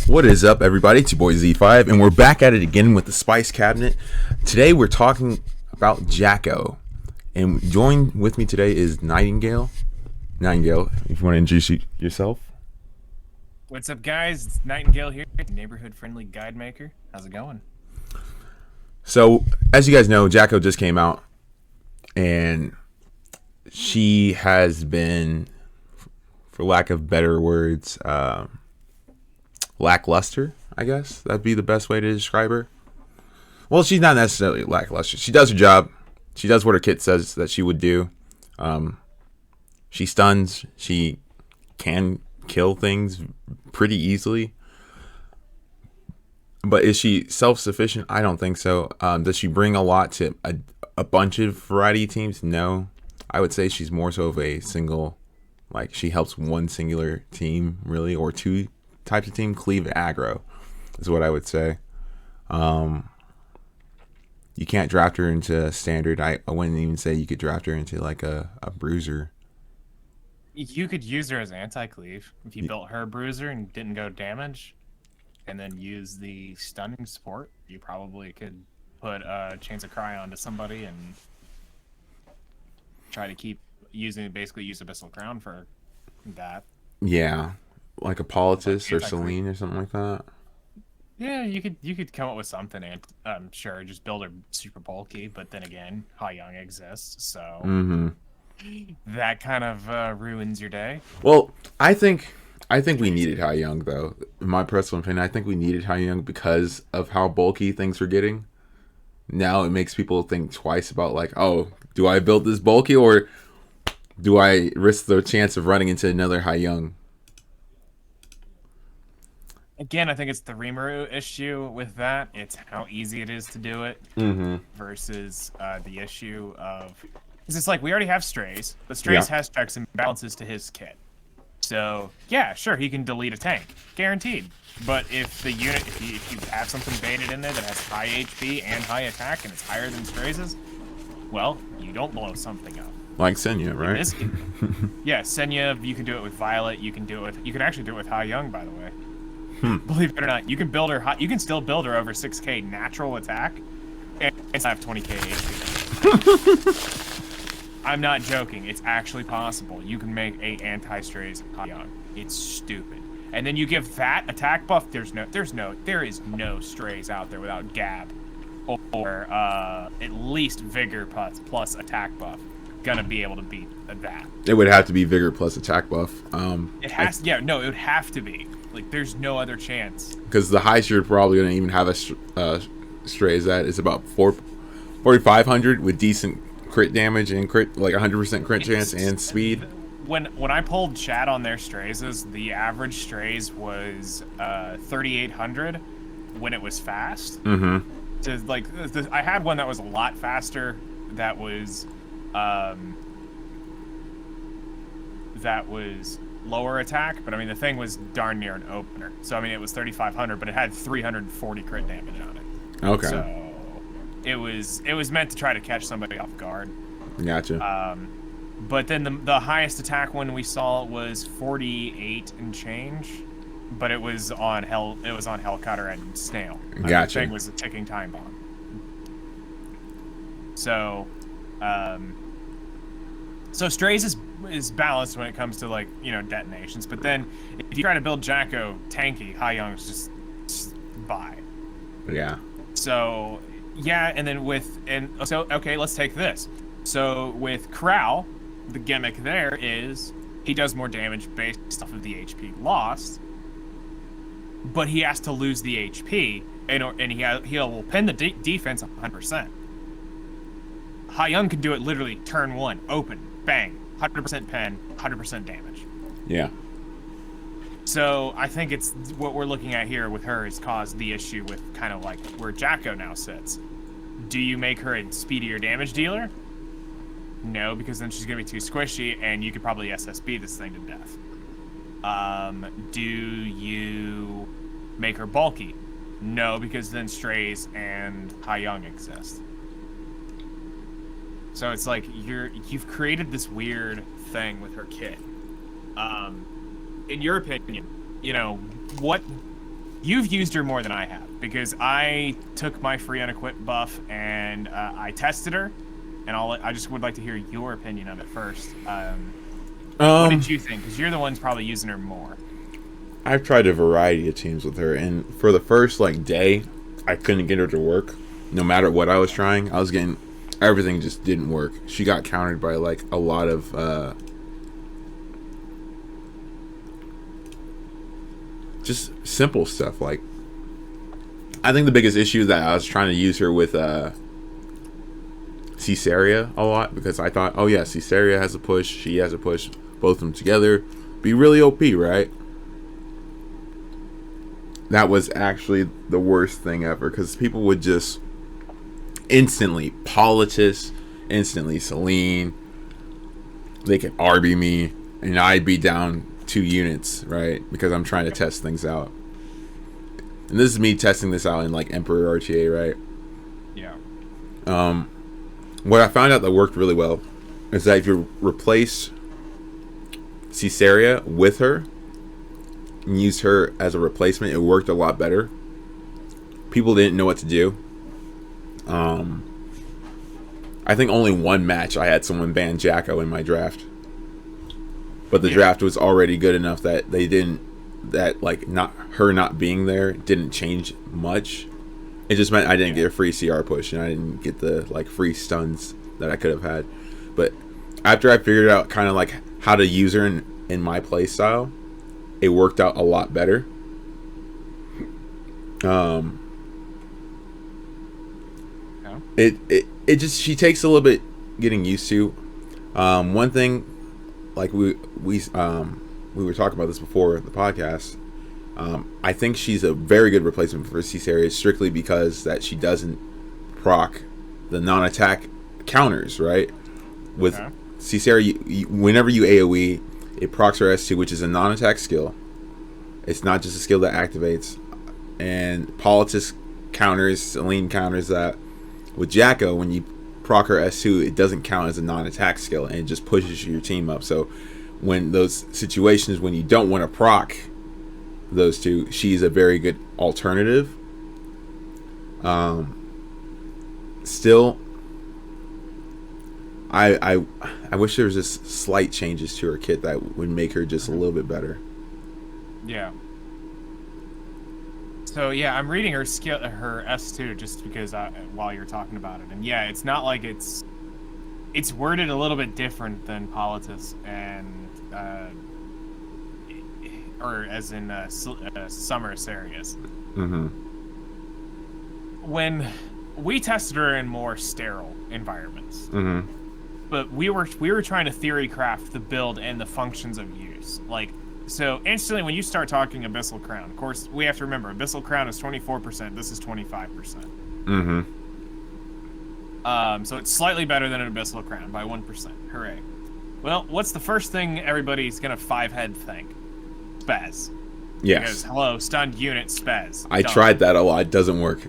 What is up, everybody? It's your boy Z5, and we're back at it again with the Spice Cabinet. Today, we're talking about Jack-o, and joined with me today is Nightingale. Nightingale, if you want to introduce yourself. What's up, guys? It's Nightingale here, neighborhood-friendly guide maker. How's it going? So, as you guys know, Jack-o just came out, and she has been, for lack of better words, lackluster, I guess. That'd be the best way to describe her. Well, she's not necessarily lackluster. She does her job. She does what her kit says that she would do. She stuns. She can kill things pretty easily. But is she self-sufficient? I don't think so. Does she bring a lot to a bunch of variety teams? No. I would say she's more so of a single, like she helps one singular team, really, or two types of team cleave aggro is what I would say. You can't draft her into standard. I wouldn't even say you could draft her into like a bruiser. You could use her as anti-cleave if you built her a bruiser and didn't go damage, and then use the stunning support. You probably could put Chains of Cry onto somebody and try to keep basically use Abyssal Crown for that. Yeah, like a Politis Like or Celine or something like that. Yeah, you could come up with something, and I'm sure just build her super bulky. But then again, Hai Young exists, so that kind of ruins your day. Well, I think we needed Hai Young, though. In my personal opinion, I think we needed Hai Young because of how bulky things were getting. Now it makes people think twice about, like, oh, do I build this bulky or do I risk the chance of running into another Hai Young? Again, I think it's the Rimuru issue with that. It's how easy it is to do it versus the issue of... Because it's like, we already have Strays, but Strays has checks and balances to his kit. So, yeah, sure, he can delete a tank. Guaranteed. But if the unit, if you have something baited in there that has high HP and high attack and it's higher than Strays', well, you don't blow something up. Like Senya, right? Yeah, Senya, you can do it with Violet, you can actually do it with Hai Young, by the way. Believe it or not, you can build her. You can still build her over 6k natural attack, and still have 20k HP. I'm not joking. It's actually possible. You can make a anti-strays Hai Young. It's stupid. And then you give that attack buff. There is no strays out there without Gab, or at least Vigor plus attack buff. Gonna be able to beat that. It would have to be Vigor plus attack buff. It has. It would have to be. Like, there's no other chance. Because the highest you're probably going to even have a strays at is about 4,500 with decent crit damage and crit, like 100% crit chance and speed. When I pulled chat on their strays, the average strays was 3,800 when it was fast. So, like, I had one that was a lot faster. That was lower attack, but I mean the thing was darn near an opener. So I mean it was 3,500, but it had 340 crit damage on it. Okay. So it was meant to try to catch somebody off guard. Gotcha. But then the highest attack one we saw was 48 and change, but it was on Hellcutter and Snail. Gotcha. The thing was a ticking time bomb. So so Strays is balanced when it comes to, like, you know, detonations, but then if you try to build Jack-o tanky, Hai Young's just bye. Yeah. So yeah, and then okay, let's take this. So with Crow, the gimmick there is he does more damage based off of the HP lost, but he has to lose the HP, and he'll pin the defense 100%. Hai Young can do it literally turn one, open, bang, 100% pen, 100% damage. Yeah. So I think it's what we're looking at here with her has caused the issue with kind of like where Jack-o now sits. Do you make her a speedier damage dealer? No, because then she's going to be too squishy, and you could probably SSB this thing to death. Do you make her bulky? No, because then Strays and Hai Young exist. So it's like you've created this weird thing with her kit. In your opinion, you know, what you've used her more than I have, because I took my free unequip buff and I tested her, and I just would like to hear your opinion on it first. What did you think? Because you're the ones probably using her more. I've tried a variety of teams with her, and for the first day, I couldn't get her to work. No matter what I was trying, I was getting everything just didn't work. She got countered by a lot of just simple stuff. I think the biggest issue that I was trying to use her with Caesarea a lot, because I thought, oh yeah, Caesarea has a push, she has a push, both of them together be really OP, right? That was actually the worst thing ever, because people would just instantly Politis, instantly Celine, they could RB me, and I'd be down 2 units, right? Because I'm trying to test things out. And this is me testing this out in Emperor RTA, right? Yeah. What I found out that worked really well is that if you replace Caesarea with her and use her as a replacement, it worked a lot better. People didn't know what to do. I think only one match I had someone ban Jack-o in my draft, but the draft was already good enough that they didn't, not being there didn't change much. It just meant I didn't get a free CR push, and I didn't get the free stuns that I could have had. But after I figured out kind of how to use her in my play style, it worked out a lot better. It just, she takes a little bit getting used to. One thing, we were talking about this before the podcast. I think she's a very good replacement for Caesarea, strictly because that she doesn't proc the non-attack counters, right? With Caesarea, whenever you AoE, it procs her S2, which is a non-attack skill. It's not just a skill that activates. And Politis counters, Celine counters that. With Jack-o, when you proc her S2, it doesn't count as a non-attack skill, and it just pushes your team up. So when those situations when you don't want to proc those two, she's a very good alternative. Still, I wish there was just slight changes to her kit that would make her just a little bit better. Yeah. So yeah, I'm reading her skill, her S2, just because while you're talking about it, and yeah, it's not like it's worded a little bit different than Politis and or as in Summer Asarius. Mm-hmm. When we tested her in more sterile environments, mm-hmm. but we were trying to theory craft the build and the functions of use, So instantly, when you start talking Abyssal Crown, of course, we have to remember Abyssal Crown is 24%. This is 25%. Mm-hmm. So it's slightly better than an Abyssal Crown by 1%. Hooray! Well, what's the first thing everybody's gonna 5-head think? Spaz. Yes. Because hello, stunned unit Spaz. I tried that a lot. It doesn't work.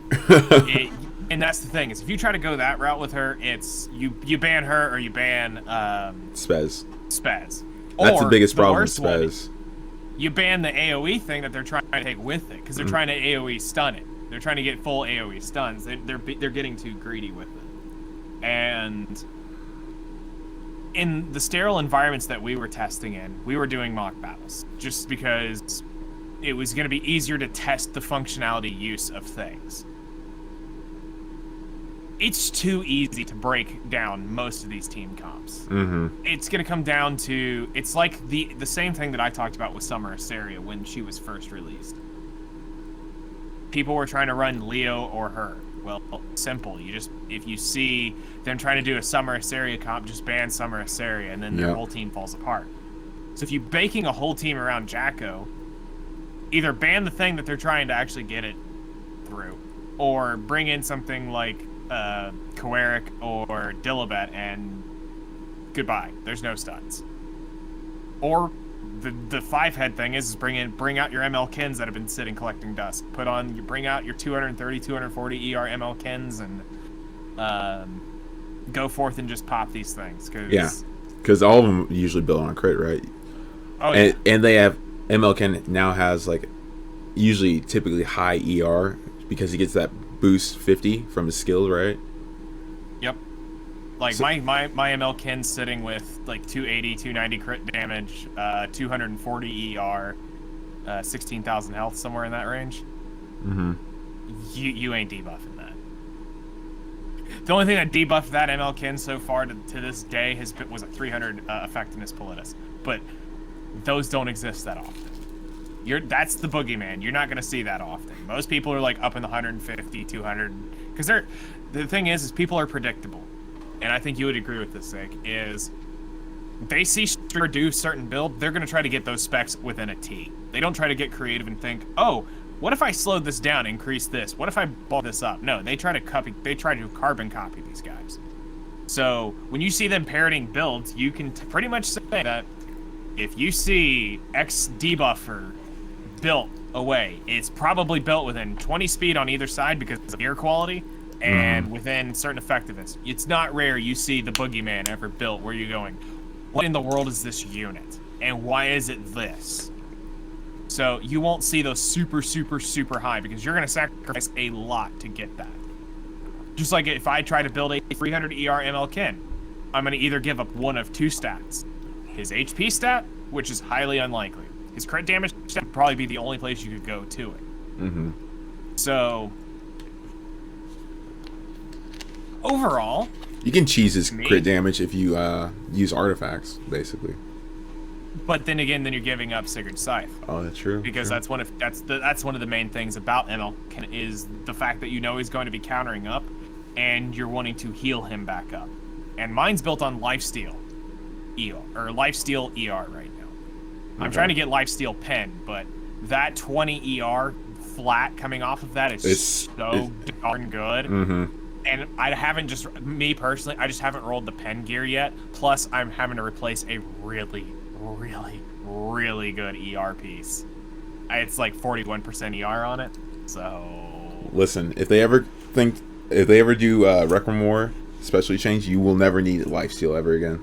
And that's the thing, is if you try to go that route with her, it's you ban her or you ban Spaz. Spaz. That's or the biggest problem with one, Spaz. you ban the AoE thing that they're trying to take with it, because they're trying to AoE stun it. They're trying to get full AoE stuns. They're getting too greedy with it. And in the sterile environments that we were testing in, we were doing mock battles, just because it was going to be easier to test the functionality use of things. It's too easy to break down most of these team comps. Mm-hmm. It's going to come down to, it's like the same thing that I talked about with Summer Asteria when she was first released. People were trying to run Leo or her. Well, simple. If you see them trying to do a Summer Asteria comp, just ban Summer Asteria, and then their whole team falls apart. So if you're baking a whole team around Jack-o, either ban the thing that they're trying to actually get it through, or bring in something like Koeric or Dilibet, and goodbye. There's no stuns. Or the 5-head thing is bring out your ML Kins that have been sitting collecting dust. Bring out your 230, 240 ER ML Kins and go forth and just pop these things. Because all of them usually build on crit, right? Oh yeah. And they have ML Kin now has usually typically high ER because he gets that boost 50 from his skill, right? Yep. Like So- my ML Kin's sitting with like 280, 290 crit damage, 240 ER, 16,000 health, somewhere in that range. Mm-hmm. You ain't debuffing that. The only thing that debuffed that ML Kin so far to this day was a 300 effectiveness Politis, but those don't exist that often. That's the boogeyman. You're not gonna see that often. Most people are like up in the 150, 200, because the thing is people are predictable, and I think you would agree with this, Zig, is they see Streamer do certain build, they're gonna try to get those specs within a T. They don't try to get creative and think, oh, what if I slowed this down, increase this? What if I bump this up? No, they try to carbon copy these guys. So when you see them parroting builds, you can pretty much say that if you see X debuffer built away, it's probably built within 20 speed on either side because of air quality and within certain effectiveness. It's not rare you see the boogeyman ever built where you're going, what in the world is this unit? And why is it this? So you won't see those super, super, super high because you're going to sacrifice a lot to get that. Just like if I try to build a 300 ER ML Kin, I'm going to either give up one of two stats. His HP stat, which is highly unlikely. His crit damage stat would probably be the only place you could go to it. Mm-hmm. So, overall... You can cheese his crit damage if you use artifacts, basically. But then again, then you're giving up Sigurd's Scythe. Oh, that's true. Because that's one of the main things about ML is the fact that you know he's going to be countering up, and you're wanting to heal him back up. And mine's built on Lifesteal ER or Lifesteal ER right now. I'm trying to get Lifesteal Pen, but that 20 ER flat coming off of that is so darn good. Mm-hmm. And I haven't me personally, I just haven't rolled the pen gear yet. Plus, I'm having to replace a really, really, really good ER piece. It's like 41% ER on it. So listen, if they ever do Requiem War specially change, you will never need Lifesteal ever again.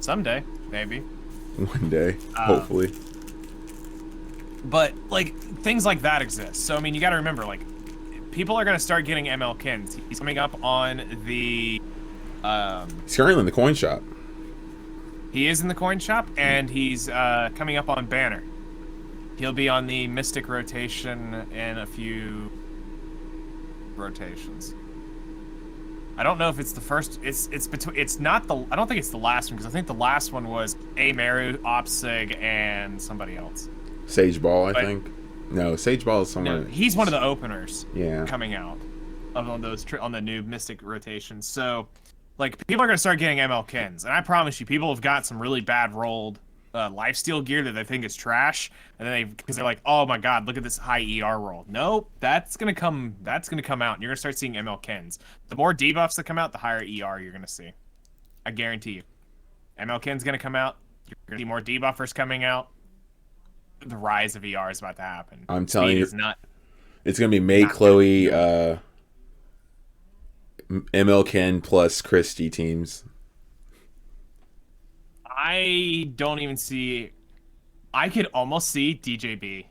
Someday, maybe. One day, hopefully. But like things like that exist. So I mean, you got to remember, like, people are gonna start getting ML Kins. He's coming up on the. He's currently in the coin shop. He is in the coin shop, and he's coming up on Banner. He'll be on the Mystic rotation in a few rotations. I don't know if it's the first. It's between. It's not the. I don't think it's the last one because I think the last one was Meru, Opsig, and somebody else. Sage Ball, I think. No, Sage Ball is somewhere. No, he's one of the openers. Yeah. Coming out on the new Mystic rotation. So, like, people are gonna start getting ML Kins, and I promise you, people have got some really bad rolled lifesteal gear that they think is trash, and then because they're like, oh my god, look at this high ER roll. Nope, that's gonna come out, and you're gonna start seeing ML Kins. The more debuffs that come out, the higher ER you're gonna see. I guarantee you. ML Kin's gonna come out. You're gonna see more debuffers coming out. The rise of ER is about to happen. I'm telling you, not. It's gonna be May, Chloe, ML Ken plus Christie teams. I don't even see. I could almost see DJB.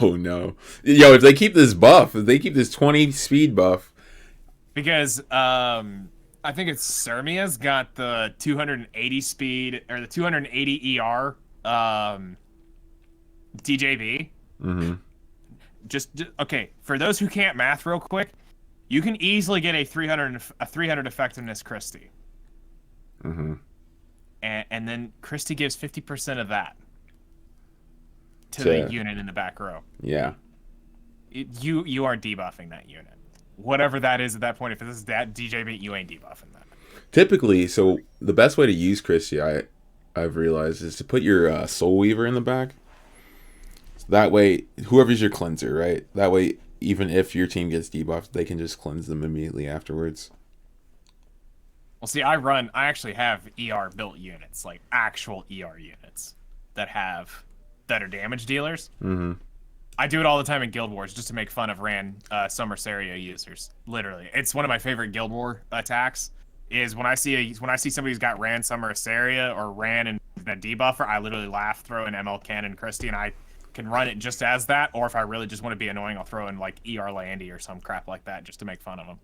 Oh no, yo! If they keep this buff, if they keep this 20 speed buff, because I think it's Sermia's got the 280 speed or the 280 ER. DJB. Mm-hmm. Just okay. For those who can't math real quick, you can easily get a 300 effectiveness Christie. Mm-hmm. And then Christie gives 50% of that to the unit in the back row. Yeah. You are debuffing that unit. Whatever that is at that point, if this is that DJB, you ain't debuffing that. Typically, so the best way to use Christie, I've realized, is to put your Soul Weaver in the back. That way, whoever's your cleanser, right? That way, even if your team gets debuffed, they can just cleanse them immediately afterwards. Well, see, I actually have ER built units, like actual ER units that are damage dealers. Mm-hmm. I do it all the time in Guild Wars just to make fun of Summer Seria users. Literally, it's one of my favorite Guild War attacks. Is when I see somebody who's got Ran Summer Seria or Ran and that debuffer, I literally laugh, throw in ML Cannon Christie, and I can run it just as that. Or if I really just want to be annoying, I'll throw in like ER Landy or some crap like that just to make fun of him.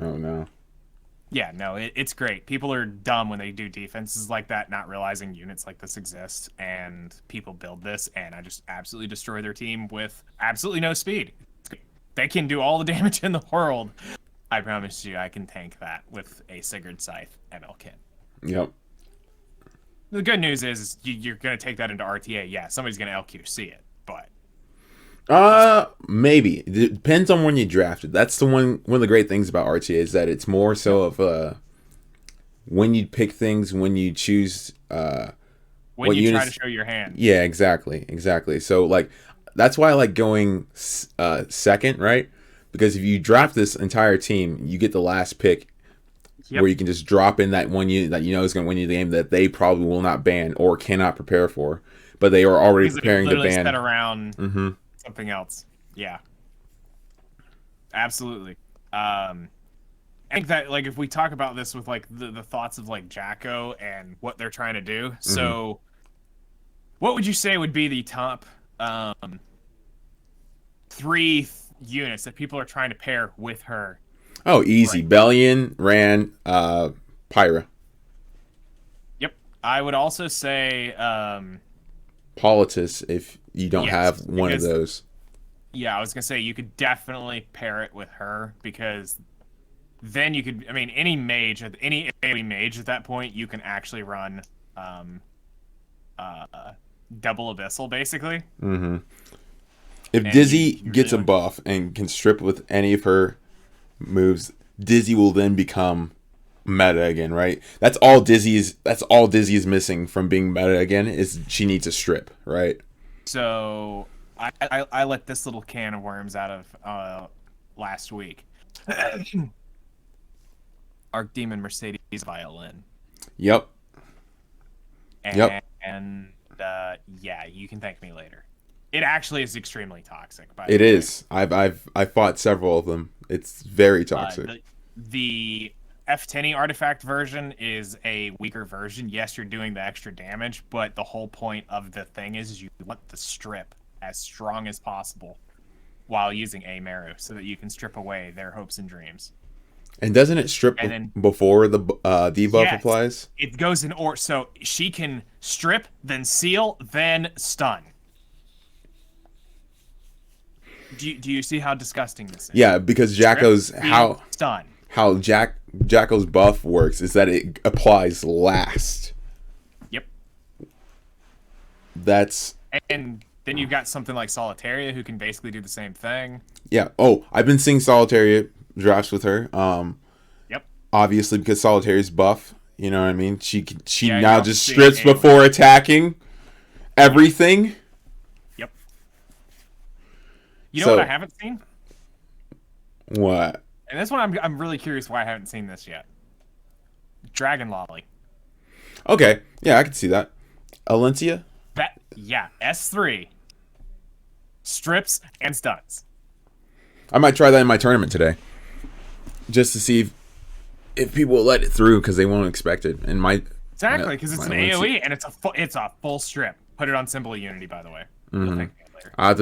Oh no. Yeah, no, it's great. People are dumb when they do defenses like that, not realizing units like this exist, and people build this, and I just absolutely destroy their team with absolutely no speed. They can do all the damage in the world. I promise you, I can tank that with a Sigurd Scythe ML kit. Yep. The good news is you're going to take that into RTA. Yeah, somebody's going to LQC it, but... Maybe. It depends on when you draft it. That's one of the great things about RTA is that it's more so of when you pick things, when you choose when you try to show your hand. Yeah, exactly. So like that's why I like going second, right? Because if you draft this entire team, you get the last pick. Yep. Where you can just drop in that one unit that you know is going to win you the game that they probably will not ban or cannot prepare for, but they are already preparing to ban. Set around something else. Yeah, absolutely. I think that like if we talk about this with like the thoughts of like Jack-o and what they're trying to do. So, what would you say would be the top 3 units that people are trying to pair with her? Oh, easy. Right. Bellion, Ran, Pyra. Yep. I would also say... Politis, if you don't have one of those. Yeah, I was going to say, you could definitely pair it with her, because then you could... I mean, any mage, any AoE mage at that point, you can actually run double Abyssal, basically. If Dizzy gets a buff and can strip with any of her moves, Dizzy will then become meta again, right? That's all Dizzy is missing from being meta again is she needs a strip, right? So I let this little can of worms out of last week. Archdemon Mercedes Violin. Yep. And yeah, you can thank me later. It actually is extremely toxic. It is. I've fought several of them. It's very toxic. The F10 artifact version is a weaker version. Yes, you're doing the extra damage, but the whole point of the thing is you want the strip as strong as possible while using a Meru so that you can strip away their hopes and dreams. And doesn't it strip before the debuff applies? It goes in order. So she can strip, then seal, then stun. Do you see how disgusting this is? Yeah, because Jack-o's how Jack-o's buff works is that it applies last. Yep. And then you've got something like Solitaria who can basically do the same thing. Yeah. Oh, I've been seeing Solitaria drafts with her. Yep. Obviously because Solitaria's buff, you know what I mean? She now just strips before attacking everything. Yep. You know what I haven't seen? What? And this one I'm really curious why I haven't seen this yet. Dragon Lolly. Okay. Yeah, I can see that. Alencia? S3. Strips and stuns. I might try that in my tournament today. Just to see if people will let it through because they won't expect it. And exactly, because it's an AoE and it's a full strip. Put it on Symbol of Unity, by the way. You'll thank me later. I have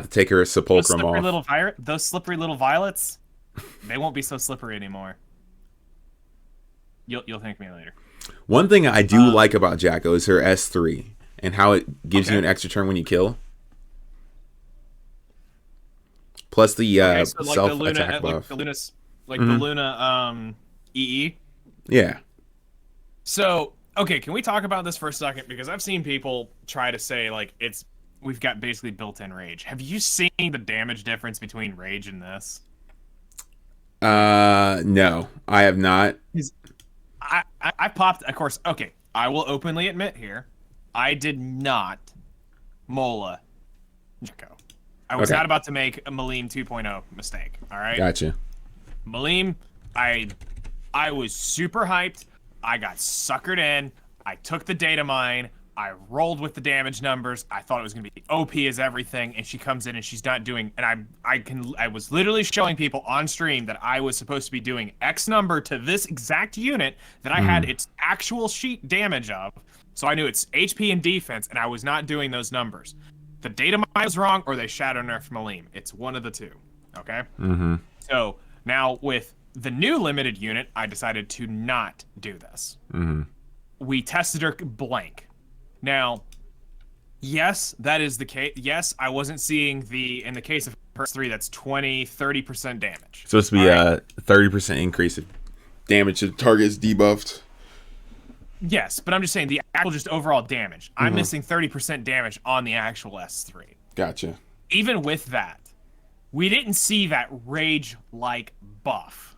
to take her a Sepulchrum off. Those slippery little violets, they won't be so slippery anymore. You'll thank me later. One thing I do like about Jack-o is her S3 and how it gives you an extra turn when you kill. Plus the self-attack buff. The Luna EE. Yeah. So, okay, can we talk about this for a second? Because I've seen people try to say, like, we've got basically built-in rage. Have you seen the damage difference between rage and this? No, I have not. I popped, of course, okay, I will openly admit here, I did not Mola Jack-o. I was not about to make a Malim 2.0 mistake, all right? Gotcha. Malim, I was super hyped. I got suckered in. I took the data mine. I rolled with the damage numbers. I thought it was going to be OP as everything, and she comes in and she's not doing. And I was literally showing people on stream that I was supposed to be doing X number to this exact unit that I had its actual sheet damage of. So I knew its HP and defense, and I was not doing those numbers. The data mine was wrong, or they shadow nerfed Malim. It's one of the two. Okay. So now with the new limited unit, I decided to not do this. We tested her blank. Now, yes, that is the case. Yes, I wasn't seeing in the case of Purse 3, that's 20-30% damage. Supposed to be a 30% increase of damage to the target is debuffed. Yes, but I'm just saying the actual just overall damage. I'm missing 30% damage on the actual S3. Gotcha. Even with that, we didn't see that rage-like buff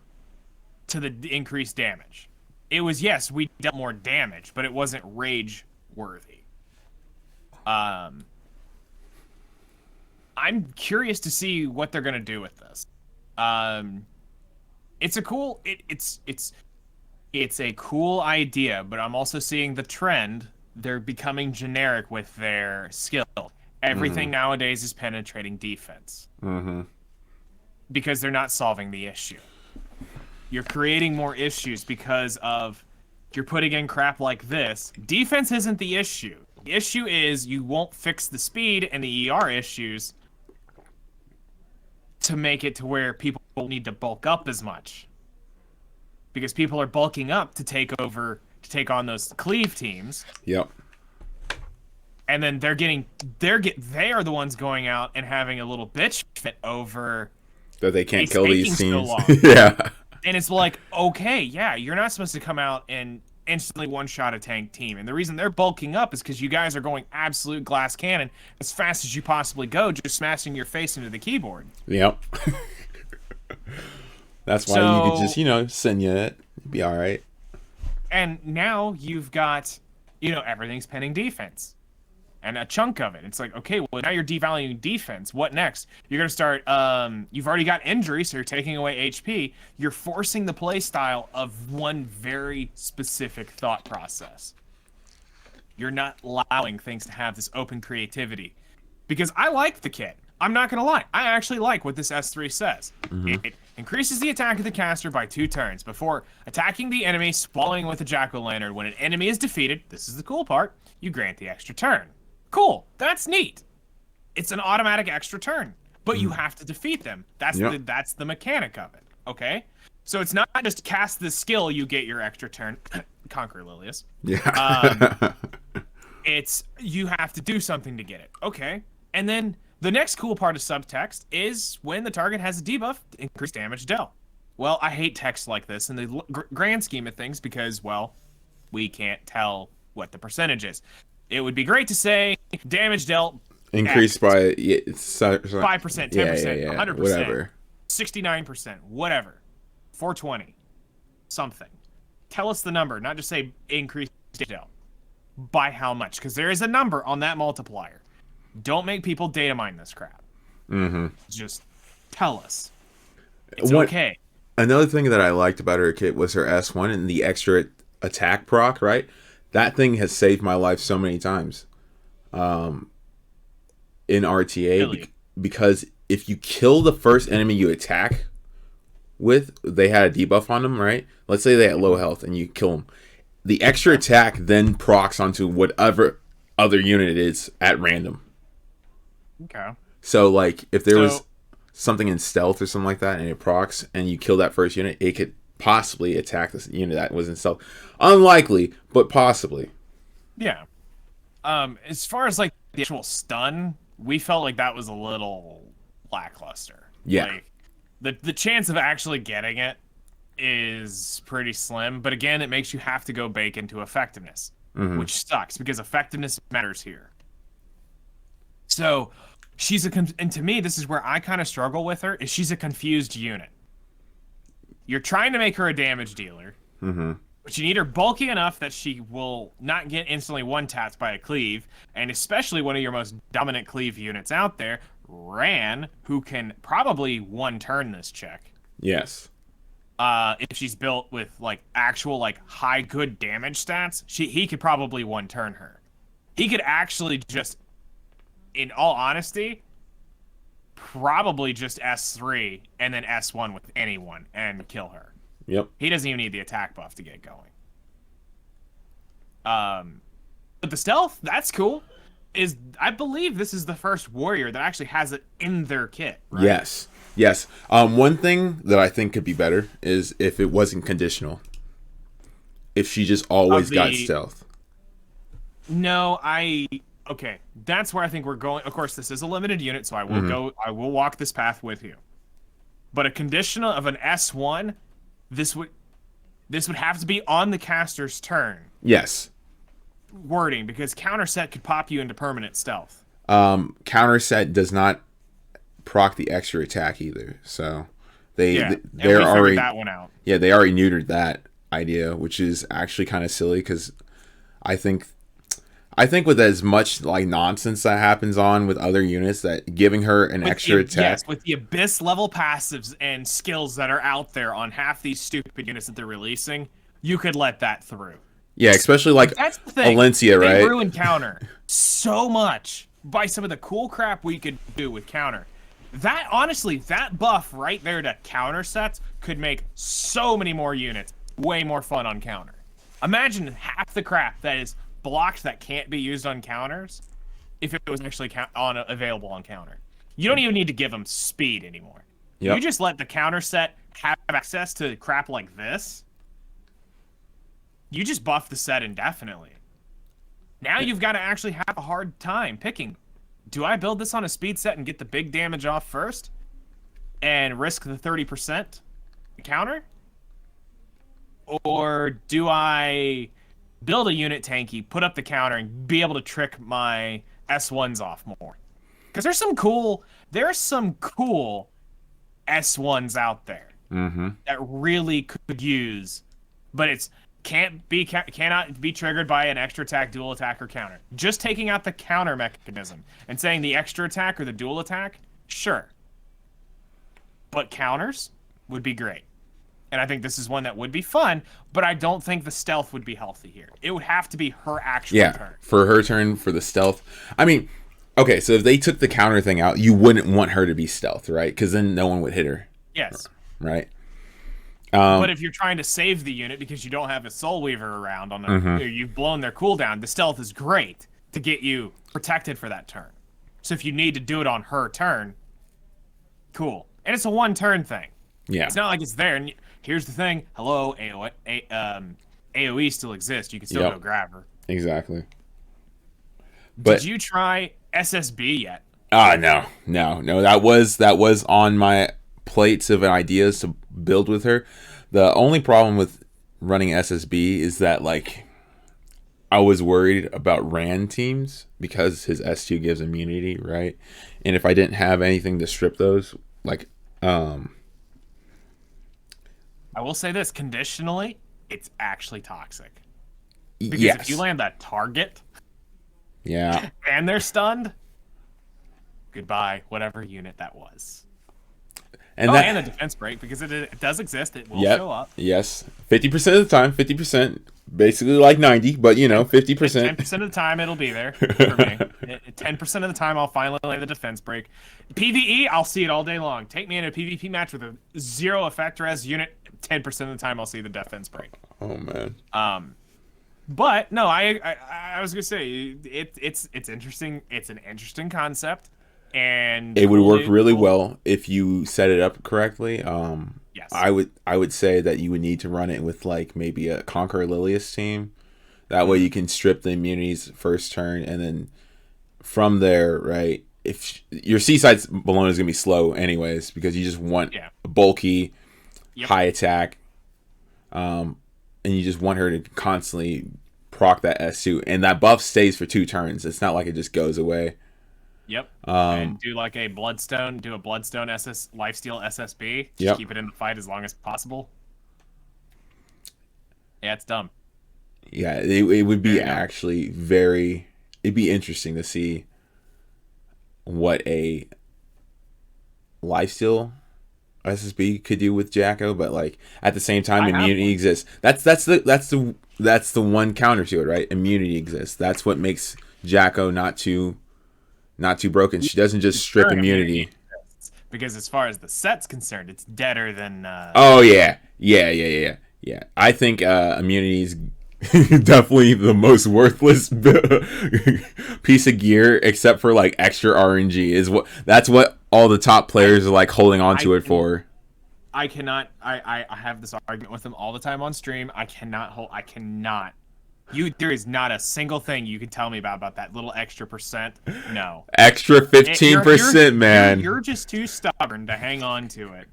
to the increased damage. It was, yes, we dealt more damage, but it wasn't rage-worthy. I'm curious to see what they're gonna do with this. It's a cool it's a cool idea, but I'm also seeing the trend. They're becoming generic with their skill. Everything nowadays is penetrating defense. Because they're not solving the issue. You're creating more issues because of you're putting in crap like this. Defense isn't the issue. The issue is you won't fix the speed and the ER issues to make it to where people won't need to bulk up as much. Because people are bulking up to take on those cleave teams. Yep. And then they are the ones going out and having a little bitch fit over that they can't kill these teams. So Yeah. And it's like, okay, yeah, you're not supposed to come out and instantly one-shot a tank team. And the reason they're bulking up is because you guys are going absolute glass cannon as fast as you possibly go, just smashing your face into the keyboard. Yep. That's why you could just, send you it. It'd be all right. And now you've got, everything's penning defense. And a chunk of it. It's like, okay, well, now you're devaluing defense. What next? You're going to start, you've already got injury, so you're taking away HP. You're forcing the play style of one very specific thought process. You're not allowing things to have this open creativity. Because I like the kit. I'm not going to lie. I actually like what this S3 says. It increases the attack of the caster by 2 turns before attacking the enemy, swallowing with a jack-o'-lantern. When an enemy is defeated, this is the cool part, you grant the extra turn. Cool. That's neat. It's an automatic extra turn, but you have to defeat them. That's the mechanic of it. Okay? So it's not just cast the skill, you get your extra turn. Conquer Lilius. Yeah. It's you have to do something to get it. Okay. And then the next cool part of subtext is when the target has a debuff, increase damage dealt. Well, I hate text like this in the grand scheme of things because, well, we can't tell what the percentage is. It would be great to say damage dealt increased by 5%, 10%, 100%, whatever, 69%, whatever, 420, something. Tell us the number, not just say increased damage dealt. By how much? Because there is a number on that multiplier. Don't make people data mine this crap. Just tell us. It's okay. Another thing that I liked about her kit was her S1 and the extra attack proc, right? That thing has saved my life so many times in RTA Really? Because if you kill the first enemy you attack with, they had a debuff on them, right? Let's say they had low health and you kill them. The extra attack then procs onto whatever other unit it is at random. Okay. So, like, if there was something in stealth or something like that and it procs and you kill that first unit, it could possibly attack this unit that was in stealth. Unlikely, but possibly. Yeah. As far as, like, the actual stun, we felt like that was a little lackluster. Yeah. Like, the chance of actually getting it is pretty slim, but again, it makes you have to go bake into effectiveness, which sucks because effectiveness matters here. So and to me, this is where I kind of struggle with her, is she's a confused unit. You're trying to make her a damage dealer, but you need her bulky enough that she will not get instantly one-tapped by a cleave, and especially one of your most dominant cleave units out there, Ran, who can probably one-turn this chick. Yes. If she's built with, like, actual, like, high good damage stats, he could probably one-turn her. He could actually just, in all honesty, probably just S3 and then S1 with anyone and kill her. Yep. He doesn't even need the attack buff to get going. But the stealth, that's cool. I believe this is the first warrior that actually has it in their kit. Right? Yes. Yes. One thing that I think could be better is if it wasn't conditional. If she just always got stealth. No, okay. That's where I think we're going. Of course, this is a limited unit, so I will walk this path with you. But a conditional of an S1, this would have to be on the caster's turn. Yes. Wording, because counter set could pop you into permanent stealth. Counter set does not proc the extra attack either, so they're already that one out. Yeah, they already neutered that idea, which is actually kind of silly because I think with as much like nonsense that happens on with other units, that giving her an extra attack. Yes, with the abyss level passives and skills that are out there on half these stupid units that they're releasing, you could let that through. Yeah, especially like that's the thing. Valencia, right? They ruin counter so much by some of the cool crap we could do with counter. That, honestly, that buff right there to counter sets could make so many more units way more fun on counter. Imagine half the crap that is blocked that can't be used on counters if it was actually available on counter. You don't even need to give them speed anymore. Yep. You just let the counter set have access to crap like this. You just buff the set indefinitely. Now you've got to actually have a hard time picking. Do I build this on a speed set and get the big damage off first? And risk the 30% counter? Or do I build a unit tanky, put up the counter, and be able to trick my S1s off more? Because there's some cool S1s out there that really could use, but it's cannot be triggered by an extra attack, dual attack, or counter. Just taking out the counter mechanism and saying the extra attack or the dual attack, sure. But counters would be great. And I think this is one that would be fun, but I don't think the stealth would be healthy here. It would have to be her actual turn. For her turn, for the stealth. I mean, okay, so if they took the counter thing out, you wouldn't want her to be stealth, right? Because then no one would hit her. Yes. Right? But if you're trying to save the unit because you don't have a Soul Weaver around on them, you've blown their cooldown, the stealth is great to get you protected for that turn. So if you need to do it on her turn, cool. And it's a one-turn thing. Yeah. It's not like it's there. And here's the thing. Hello, AoE still exists. You can still go grab her. Exactly. But did you try SSB yet? No. That was on my plates of ideas to build with her. The only problem with running SSB is that like I was worried about Rand teams because his S2 gives immunity, right? And if I didn't have anything to strip those, like I will say this, conditionally, it's actually toxic. Because if you land that target, and they're stunned, goodbye, whatever unit that was. And and the defense break, because it does exist. It will show up. Yes. 50% of the time, 50%. Basically like 90, but 50%. 10% of the time it'll be there for me. 10% of the time I'll finally lay the defense break. PvE, I'll see it all day long. Take me in a PvP match with a 0 effect res unit, 10% of the time I'll see the defense break. Oh man. But no, I was gonna say it's interesting. It's an interesting concept. And it would work really well if you set it up correctly. Yes. I would say that you would need to run it with like maybe a Conquer Lilius team. That way you can strip the immunities first turn, and then from there, right? If your Seaside's Bologna is gonna be slow anyways, because you just want a bulky, high attack, and you just want her to constantly proc that S2, and that buff stays for 2 turns. It's not like it just goes away. Yep. And do like a Bloodstone, lifesteal SSB. Just keep it in the fight as long as possible. Yeah, it's dumb. Yeah, it would be actually it'd be interesting to see what a lifesteal SSB could do with Jack-o, but like at the same time, immunity exists. That's the one counter to it, right? Immunity exists. That's what makes Jack-o not too broken. She doesn't just strip immunity. Because as far as the set's concerned, it's deader than. Oh yeah. I think immunity is definitely the most worthless piece of gear, except for like extra RNG. That's what all the top players are like holding onto it for. I cannot. I have this argument with them all the time on stream. I cannot. There is not a single thing you can tell me about that little extra percent. No. Extra 15%, man. You're just too stubborn to hang on to it.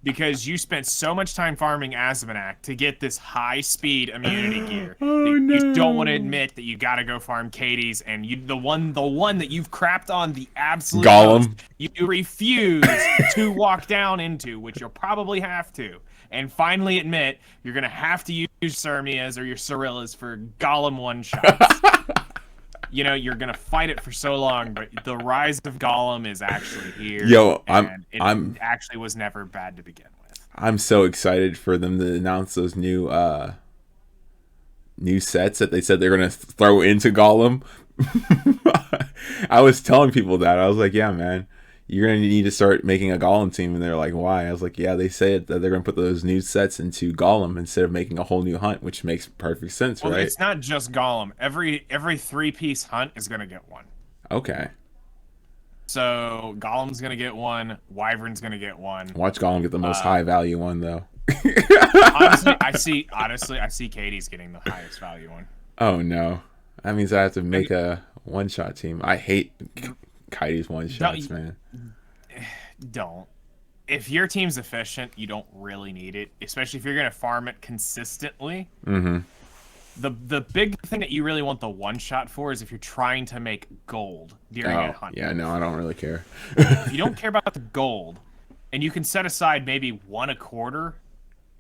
Because you spent so much time farming Azmonak to get this high-speed immunity gear. Oh, no. You don't want to admit that you got to go farm Katie's, and the one that you've crapped on the absolute Golem. most, you refuse to walk down into, which you'll probably have to. And finally admit you're going to have to use Cermias or your Cirillas for Golem one-shots. You're going to fight it for so long, but the rise of Golem is actually here. Yo, it actually was never bad to begin with. I'm so excited for them to announce those new sets that they said they're going to throw into Golem. I was telling people that. I was like, yeah, man. You're going to need to start making a Golem team. And they're like, why? I was like, yeah, they say that they're going to put those new sets into Golem instead of making a whole new hunt, which makes perfect sense, right? It's not just Golem. Every 3-piece hunt is going to get one. Okay. So Golem's going to get one. Wyvern's going to get one. Watch Golem get the most high value one, though. honestly, I see Katie's getting the highest value one. Oh, no. That means I have to make a one-shot team. I hate Katie's one-shots, man. Don't. If your team's efficient, you don't really need it, especially if you're going to farm it consistently. Mm-hmm. The big thing that you really want the one-shot for is if you're trying to make gold during a hunt. Yeah, no, I don't really care. If you don't care about the gold, and you can set aside maybe one a quarter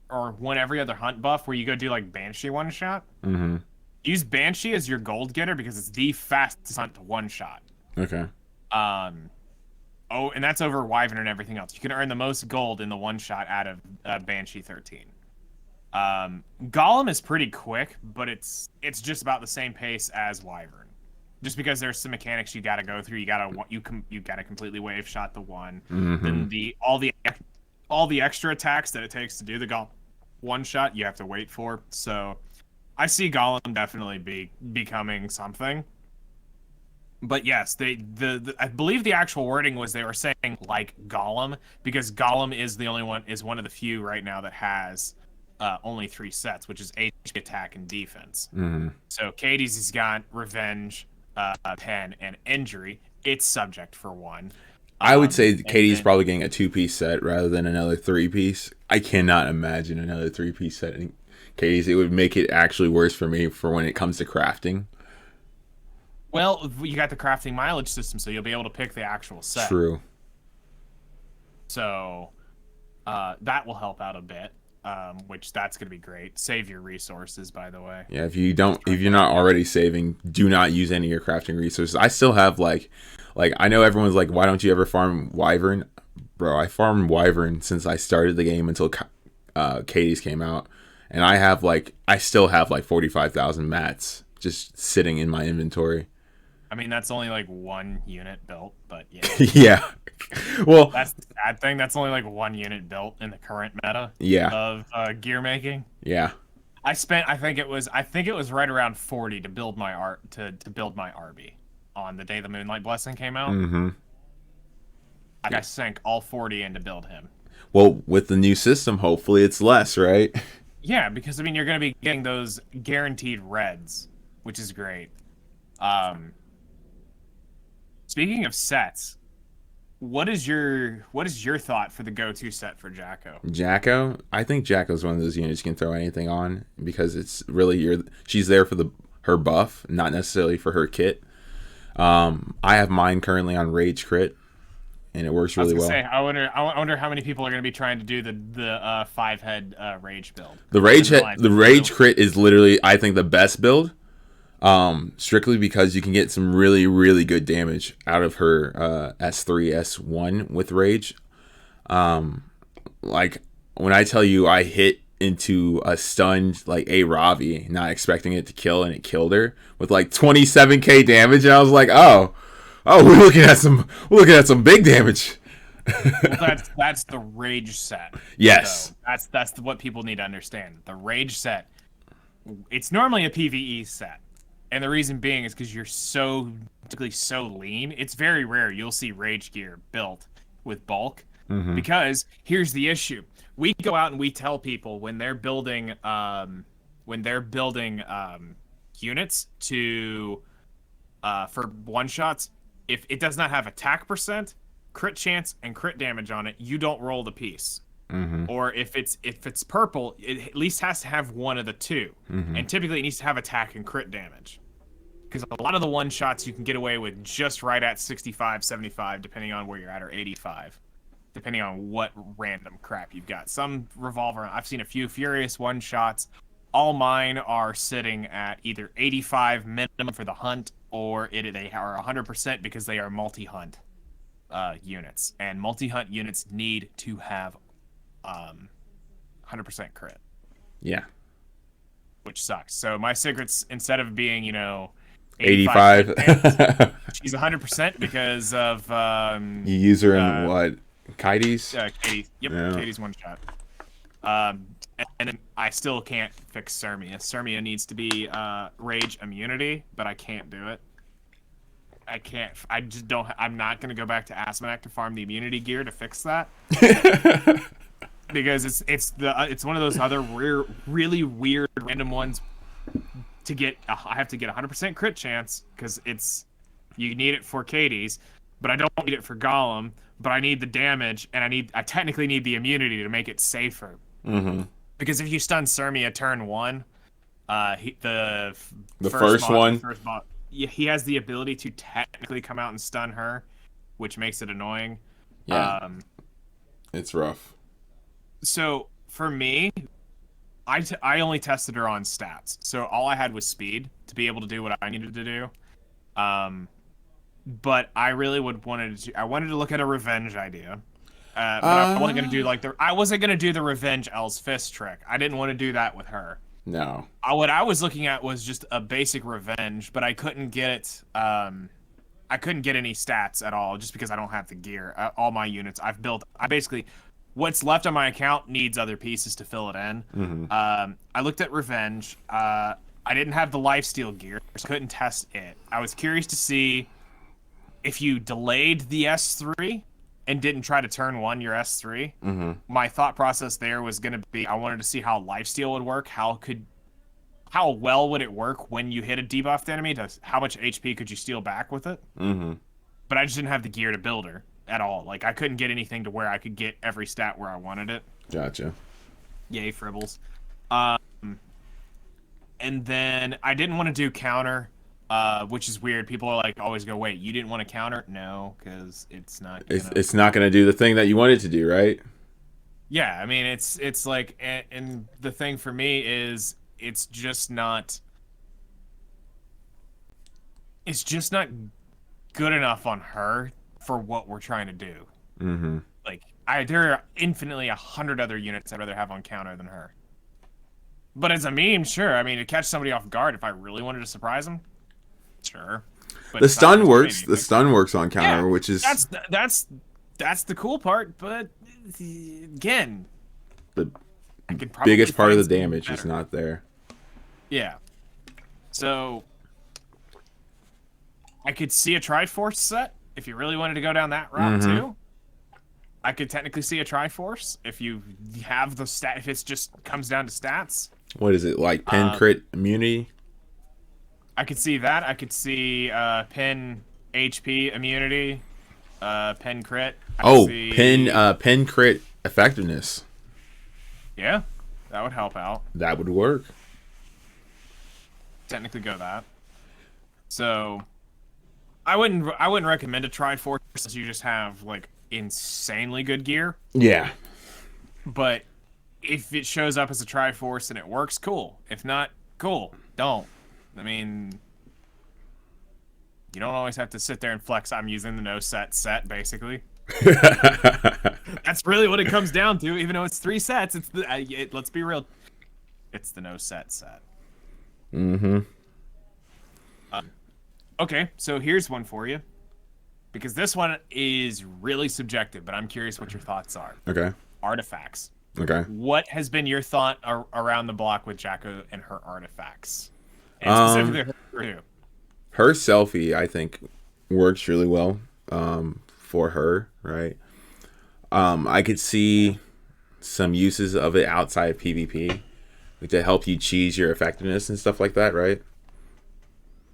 or one every other hunt buff where you go do like Banshee one-shot, mm-hmm. Use Banshee as your gold getter because it's the fastest hunt to one-shot. Okay. And that's over Wyvern and everything else. You can earn the most gold in the one-shot out of Banshee 13. Golem is pretty quick, but it's just about the same pace as Wyvern. Just because there's some mechanics you got to go through. You got to completely wave shot the one. Mm-hmm. Then all the extra attacks that it takes to do the Golem one-shot, you have to wait for. So I see Golem definitely becoming something. But yes, I believe the actual wording was they were saying like Golem because Golem is one of the few right now that has only 3 sets, which is HP, attack, and defense. Mm-hmm. So Katie's has got Revenge, Pen, and Injury. It's subject for 1. I would say Katie's probably getting a 2-piece set rather than another 3-piece. I cannot imagine another 3-piece set in Katie's. It would make it actually worse for me for when it comes to crafting. Well, you got the crafting mileage system, so you'll be able to pick the actual set. True. So that will help out a bit, which that's going to be great. Save your resources, by the way. Yeah, if you're not already saving, do not use any of your crafting resources. I still have like I know everyone's like, why don't you ever farm Wyvern? Bro, I farmed Wyvern since I started the game until Katie's came out, and I still have like 45,000 mats just sitting in my inventory. I mean, that's only like 1 unit built, but yeah. Yeah. Well, that's the sad thing. That's only like 1 unit built in the current meta. Yeah. Of gear making. Yeah. I think it was right around 40 to build my build my RB on the day the Moonlight Blessing came out. Mm-hmm. I sank all 40 in to build him. Well, with the new system, hopefully it's less, right? Yeah, because I mean you're going to be getting those guaranteed reds, which is great. Speaking of sets, what is your thought for the go-to set for Jack-o? Jack-o? I think Jack-o's one of those units you can throw anything on because it's really she's there for her buff, not necessarily for her kit. I have mine currently on Rage Crit, and it works really well. I wonder how many people are going to be trying to do the 5-head Rage build. The Rage Crit is literally, I think, the best build. Strictly because you can get some really, really good damage out of her S3, S1 with Rage. Like, when I tell you I hit into a stunned like a Ravi, not expecting it to kill, and it killed her with like 27k damage, and I was like, oh, we're looking at some big damage. Well, that's the rage set. Yes, though. That's what people need to understand. The rage set, it's normally a PvE set, and the reason being is because you're typically so lean. It's very rare you'll see rage gear built with bulk, because here's the issue: we go out and we tell people when they're building units to for one shots, if it does not have attack percent, crit chance, and crit damage on it, you don't roll the piece. Or if it's purple, it at least has to have one of the two, and typically it needs to have attack and crit damage. Because a lot of the one shots you can get away with just right at 65, 75, depending on where you're at, or 85, depending on what random crap you've got. Some revolver, I've seen a few Furious one shots. All mine are sitting at either 85 minimum for the hunt, or they are 100% because they are multi-hunt units, and multi-hunt units need to have 100% crit. Yeah. Which sucks. So my secret's, instead of being 85, she's 100% because of you use her in what? Kitties? Katie. Yep, yeah. Katie's one shot. And then I still can't fix Sirmia. Sirmia needs to be rage immunity, but I can't do it. I can't. I just don't. I'm not gonna go back to Asmonak to farm the immunity gear to fix that. Because it's one of those other really weird random ones to get. I have to get 100% crit chance because you need it for Katie's, but I don't need it for Golem. But I need the damage, and I technically need the immunity to make it safer. Because if you stun Sirmia turn 1, the first one, he has the ability to technically come out and stun her, which makes it annoying. Yeah, it's rough. So for me, I only tested her on stats, so all I had was speed to be able to do what I needed to do. But I really wanted to look at a revenge idea. But I wasn't gonna do I wasn't gonna do the revenge El's fist trick. I didn't want to do that with her. No. What I was looking at was just a basic revenge, but I couldn't get it. I couldn't get any stats at all just because I don't have the gear. All my units I've built. What's left on my account needs other pieces to fill it in. I looked at revenge. I didn't have the lifesteal gear, so couldn't test it. I was curious to see if you delayed the S3 and didn't try to turn 1 your S3. My thought process there was going to be, I wanted to see how lifesteal would work. How well would it work when you hit a debuffed enemy? How much HP could you steal back with it? But I just didn't have the gear to build her at all. Like, I couldn't get anything to where I could get every stat where I wanted it. Gotcha. Yay, Fribbles. And then I didn't want to do counter. Which is weird. People are like, always go, wait, you didn't want to counter? No, because it's not. It's not going to do the thing that you want it to do, right? Yeah, I mean, it's like, and the thing for me is, it's just not good enough on her for what we're trying to do. Like, there are infinitely 100 other units I'd rather have on counter than her. But as a meme, sure. I mean, to catch somebody off guard, if I really wanted to surprise them. Sure. But the stun works. The stun works on counter, which is that's the cool part. But again, the biggest part of the damage is not there. Yeah. So I could see a Triforce set if you really wanted to go down that route too. I could technically see a Triforce if you have the stat. If it just comes down to stats. What is it like? Pin crit immunity. I could see that. I could see pin HP immunity, pin crit. Pin crit effectiveness. Yeah, that would help out. That would work. Technically go that. So I wouldn't recommend a Triforce since you just have like insanely good gear. Yeah. But if it shows up as a Triforce and it works, cool. If not, cool. Don't. I mean, you don't always have to sit there and flex. I'm using the no set, basically. That's really what it comes down to. Even though it's 3 sets, it's the let's be real, it's the no set. Mm-hmm. Okay, so here's one for you, because this one is really subjective, but I'm curious what your thoughts are. Okay. Artifacts. Okay. What has been your thought around the block with Jack-o and her artifacts? And specifically her selfie, I think, works really well for her, right? I could see some uses of it outside of PvP, like to help you cheese your effectiveness and stuff like that, right?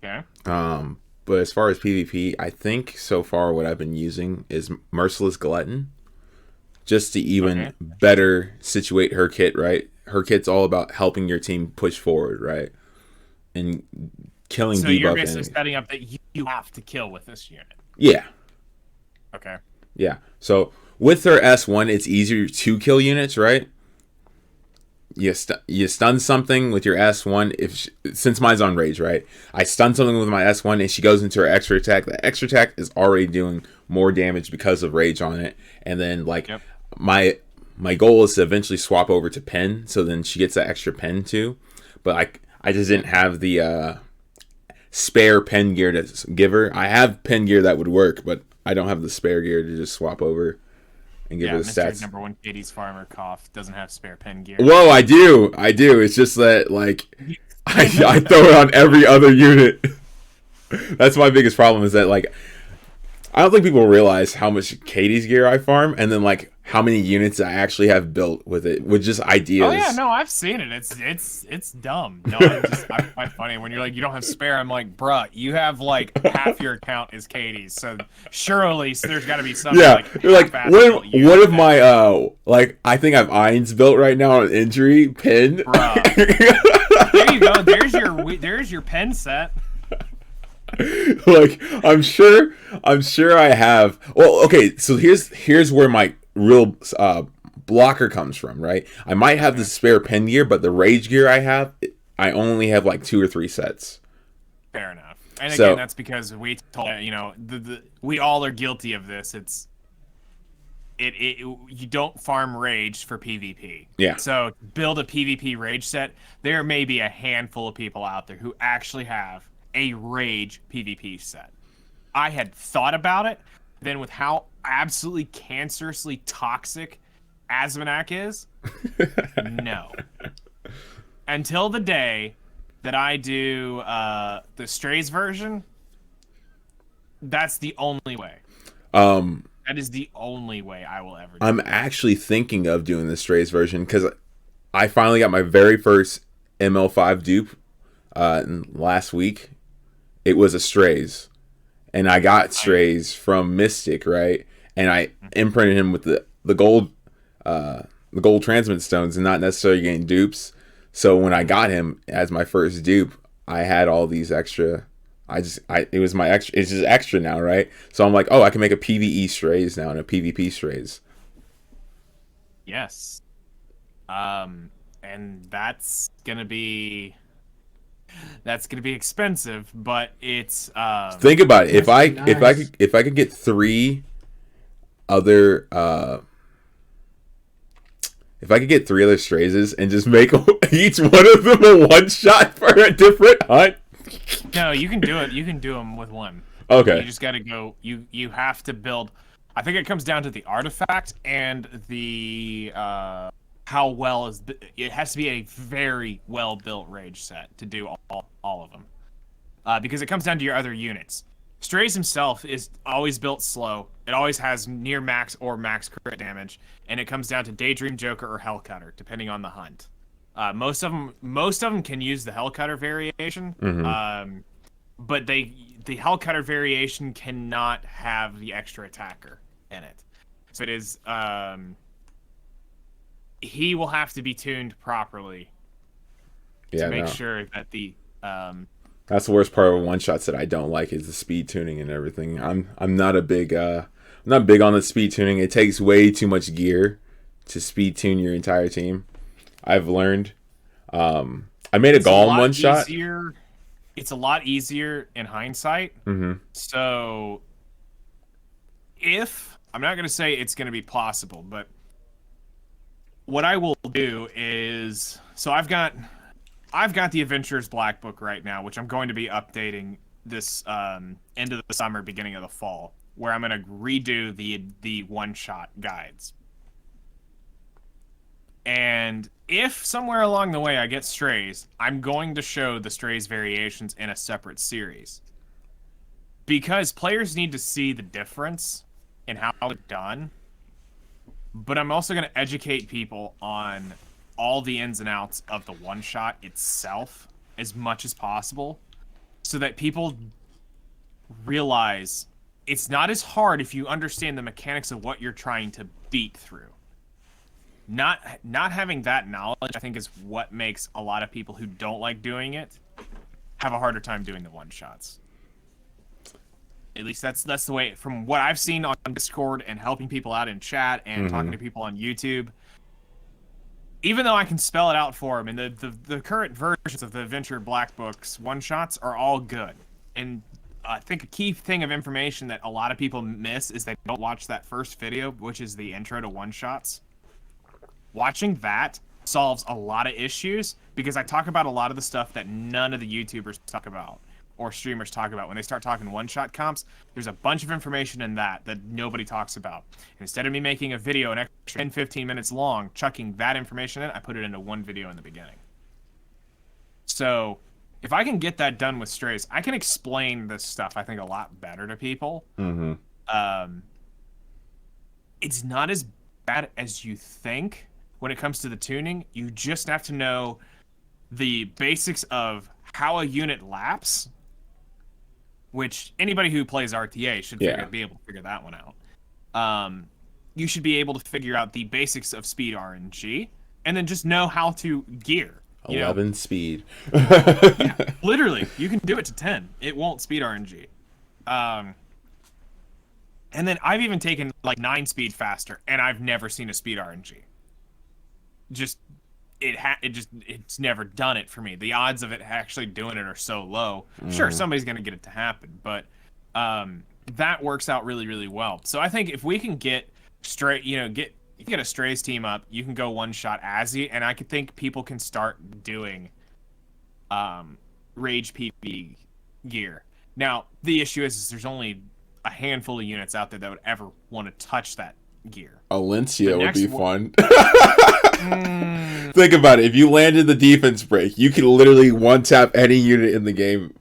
Okay. But as far as PvP, I think so far what I've been using is Merciless Glutton, just to even better situate her kit, right? Her kit's all about helping your team push forward, right? And killing debuff. So you're basically setting up that you have to kill with this unit. Yeah. Okay. Yeah. So with her S1, it's easier to kill units, right? You stun something with your S1. Since mine's on rage, right? I stun something with my S1 and she goes into her extra attack. The extra attack is already doing more damage because of rage on it. And then my goal is to eventually swap over to pen, so then she gets that extra pen too. But I just didn't have the spare pen gear to give her. I have pen gear that would work, but I don't have the spare gear to just swap over and give her the stats. Number 1 Katie's farmer cough doesn't have spare pen gear. Whoa, I do. It's just that I throw it on every other unit. That's my biggest problem, is that I don't think people realize how much Katie's gear I farm, and then how many units I actually have built with it, with just ideas. Oh yeah, no, I've seen it. It's dumb. No, I find funny when you're you don't have spare. I'm like, bruh, you have half your account is Katie's, so surely there's got to be something. Yeah, what if my I think I have Irons built right now on injury pin. Bruh. There you go. There's your pen set. I'm sure I have. Well, okay, so here's where my real blocker comes from, right? I might have the spare pen gear, but the rage gear I have, I only have 2 or 3 sets. Fair enough. And again, that's because we told we all are guilty of this. You don't farm rage for PvP. Yeah. So build a PvP rage set. There may be a handful of people out there who actually have a rage PvP set. I had thought about it, then with how absolutely cancerously toxic Asmonak is, no. Until the day that I do the Strays version, that's the only way. That is the only way I will ever do I'm actually thinking of doing the Strays version, because I finally got my very first ML5 dupe last week. It was a Strays, and I got Strays from Mystic, right? And I imprinted him with the gold transmit stones, and not necessarily getting dupes. So when I got him as my first dupe, I had all these extra. It was my extra. It's just extra now, right? So I'm like, oh, I can make a PvE Strays now and a PvP Strays. Yes. And that's gonna be expensive, but it's think about it. If I could get 3 other if I could get 3 other Strays and just make each one of them a one shot for a different hunt. No, you can do it. You can do them with one. Okay. You just got to go. You have to build. I think it comes down to the artifact and the how well is it has to be a very well built rage set to do all of them, because it comes down to your other units. Strays himself is always built slow. It always has near max or max crit damage, and it comes down to Daydream Joker or Hellcutter, depending on the hunt. Most of them can use the Hellcutter variation, but the Hellcutter variation cannot have the extra attacker in it. So it is he will have to be tuned properly to make sure that the that's the worst part of one shots that I don't like, is the speed tuning and everything. I'm not a big not big on the speed tuning. It takes way too much gear to speed tune your entire team. I've learned. I made a Golem one shot. It's a lot easier in hindsight. Mm-hmm. So if I'm not gonna say it's gonna be possible, but what I will do is, so I've got the Adventurers Black Book right now, which I'm going to be updating this end of the summer, beginning of the fall, where I'm going to redo the one-shot guides. And if somewhere along the way I get strays, I'm going to show the strays variations in a separate series. Because players need to see the difference in how they're done. But I'm also going to educate people on all the ins and outs of the one-shot itself as much as possible, so that people realize it's not as hard if you understand the mechanics of what you're trying to beat through. Not having that knowledge, I think, is what makes a lot of people who don't like doing it have a harder time doing the one-shots. At least that's the way, from what I've seen on Discord and helping people out in chat and talking to people on YouTube. Even though I can spell it out for them, and the current versions of the Adventure Black Books one-shots are all good. And I think a key thing of information that a lot of people miss is they don't watch that first video, which is the intro to one-shots. Watching that solves a lot of issues, because I talk about a lot of the stuff that none of the YouTubers talk about or streamers talk about. When they start talking one-shot comps, there's a bunch of information in that nobody talks about. And instead of me making a video an extra 10-15 minutes long, chucking that information in, I put it into one video in the beginning. So if I can get that done with strays, I can explain this stuff, I think, a lot better to people. It's not as bad as you think when it comes to the tuning. You just have to know the basics of how a unit laps, which anybody who plays RTA should be able to figure that one out. You should be able to figure out the basics of speed RNG, and then just know how to gear. 11 speed. Yeah, literally, you can do it to 10. It won't speed RNG. And then I've even taken like 9 speed faster, and I've never seen a speed RNG. It's never done it for me. The odds of it actually doing it are so low. Sure, somebody's gonna get it to happen, but that works out really, really well. So I think if we can get straight, get a strays team up, you can go one shot Azzy, and I could think people can start doing Rage PB gear. Now the issue is there's only a handful of units out there that would ever want to touch that gear. Alencia would be fun. Think about it. If you landed the defense break, you can literally one-tap any unit in the game.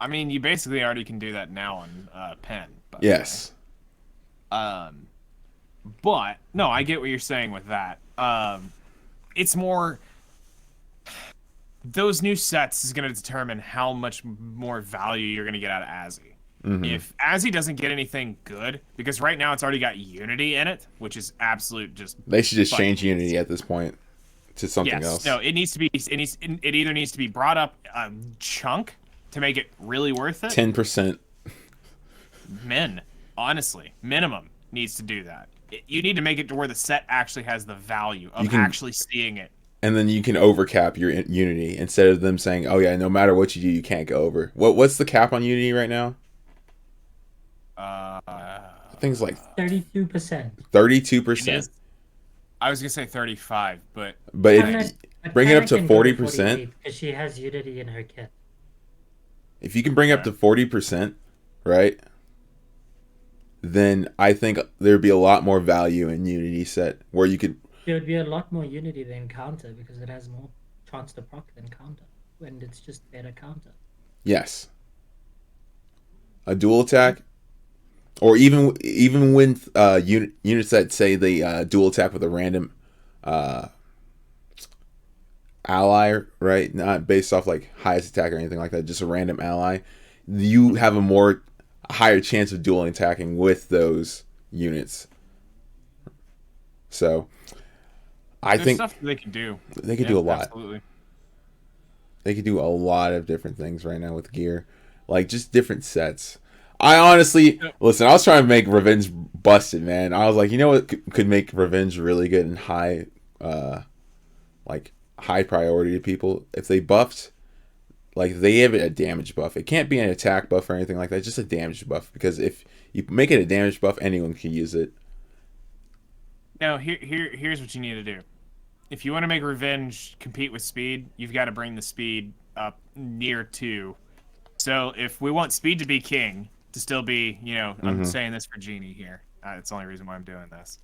I mean, you basically already can do that now on Pen. Yes. But, no, I get what you're saying with that. It's more... Those new sets is going to determine how much more value you're going to get out of Azzy. If Azzy doesn't get anything good, because right now it's already got Unity in it, which is absolute just... They should just change Unity at this point to something else. No, it needs to be... It either needs to be brought up a chunk to make it really worth it. 10%. Honestly, minimum needs to do that. You need to make it to where the set actually has the value of actually seeing it. And then you can overcap your Unity instead of them saying, "Oh yeah, no matter what you do, you can't go over." What's the cap on Unity right now? I think it's like 32%. 32%. I was gonna say 35, but if bring it up to 40%, because she has Unity in her kit. If you can bring up to 40%, right? Then I think there'd be a lot more value in Unity set where you could. There would be a lot more Unity than Counter, because it has more chance to proc than Counter, and it's just better Counter. Yes. A dual attack, or even when units that say they dual attack with a random ally, right? Not based off like highest attack or anything like that, just a random ally. You have a higher chance of dual attacking with those units. So I think stuff they can do. They could do a lot. Absolutely. They could do a lot of different things right now with gear, like just different sets. I honestly listen. I was trying to make Revenge busted, man. I was like, you know what could make Revenge really good and high priority to people if they buffed like they give it a damage buff. It can't be an attack buff or anything like that. Just a damage buff, because if you make it a damage buff, anyone can use it. Now, here's what you need to do. If you want to make Revenge compete with Speed, you've got to bring the Speed up near 2. So if we want Speed to be king, to still be, I'm saying this for Genie here. It's the only reason why I'm doing this.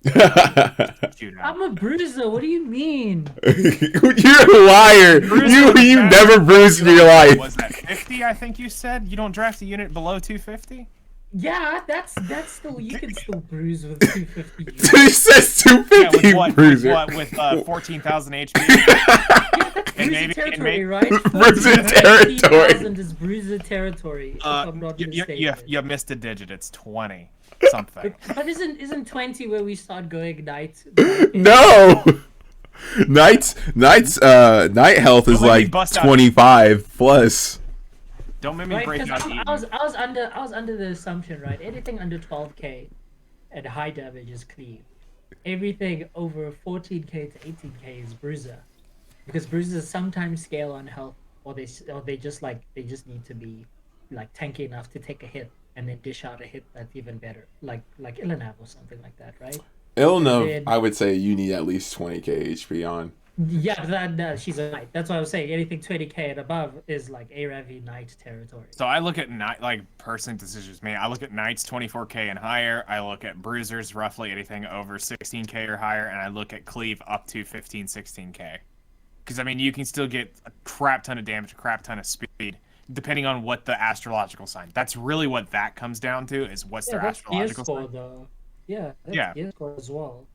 I'm a bruiser. What do you mean? You're a liar. You never bruised in your life. Was that 50? I think you said you don't draft a unit below 250. Yeah, that's still, you can still bruise with 250. He says 250 yeah, with 14,000 HP. Yeah, that's bruiser territory, right? Bruiser territory. 14,000 is bruiser territory. If I'm not mistaken. You missed a digit. It's 20 something. But isn't 20 where we start going night? No. Night health is like 25 plus. Don't make me break out. I was under the assumption, right? Anything under 12k at high damage is clean. Everything over 14k to 18k is bruiser, because bruisers sometimes scale on health, or they just need to be like tanky enough to take a hit and then dish out a hit that's even better, like Ilanav or something like that, right? Ilanav, I would say you need at least 20k HP on. Yeah, that she's a knight. That's what I was saying. Anything 20k and above is like Aravi knight territory. So I look at knight, like personally, this is just me. I look at knights 24k and higher. I look at bruisers roughly anything over 16k or higher, and I look at cleave up to 15, 16k. Because I mean, you can still get a crap ton of damage, a crap ton of speed, depending on what the astrological sign. That's really what that comes down to, is what's their astrological sign. Though. Yeah, that's gear score as well.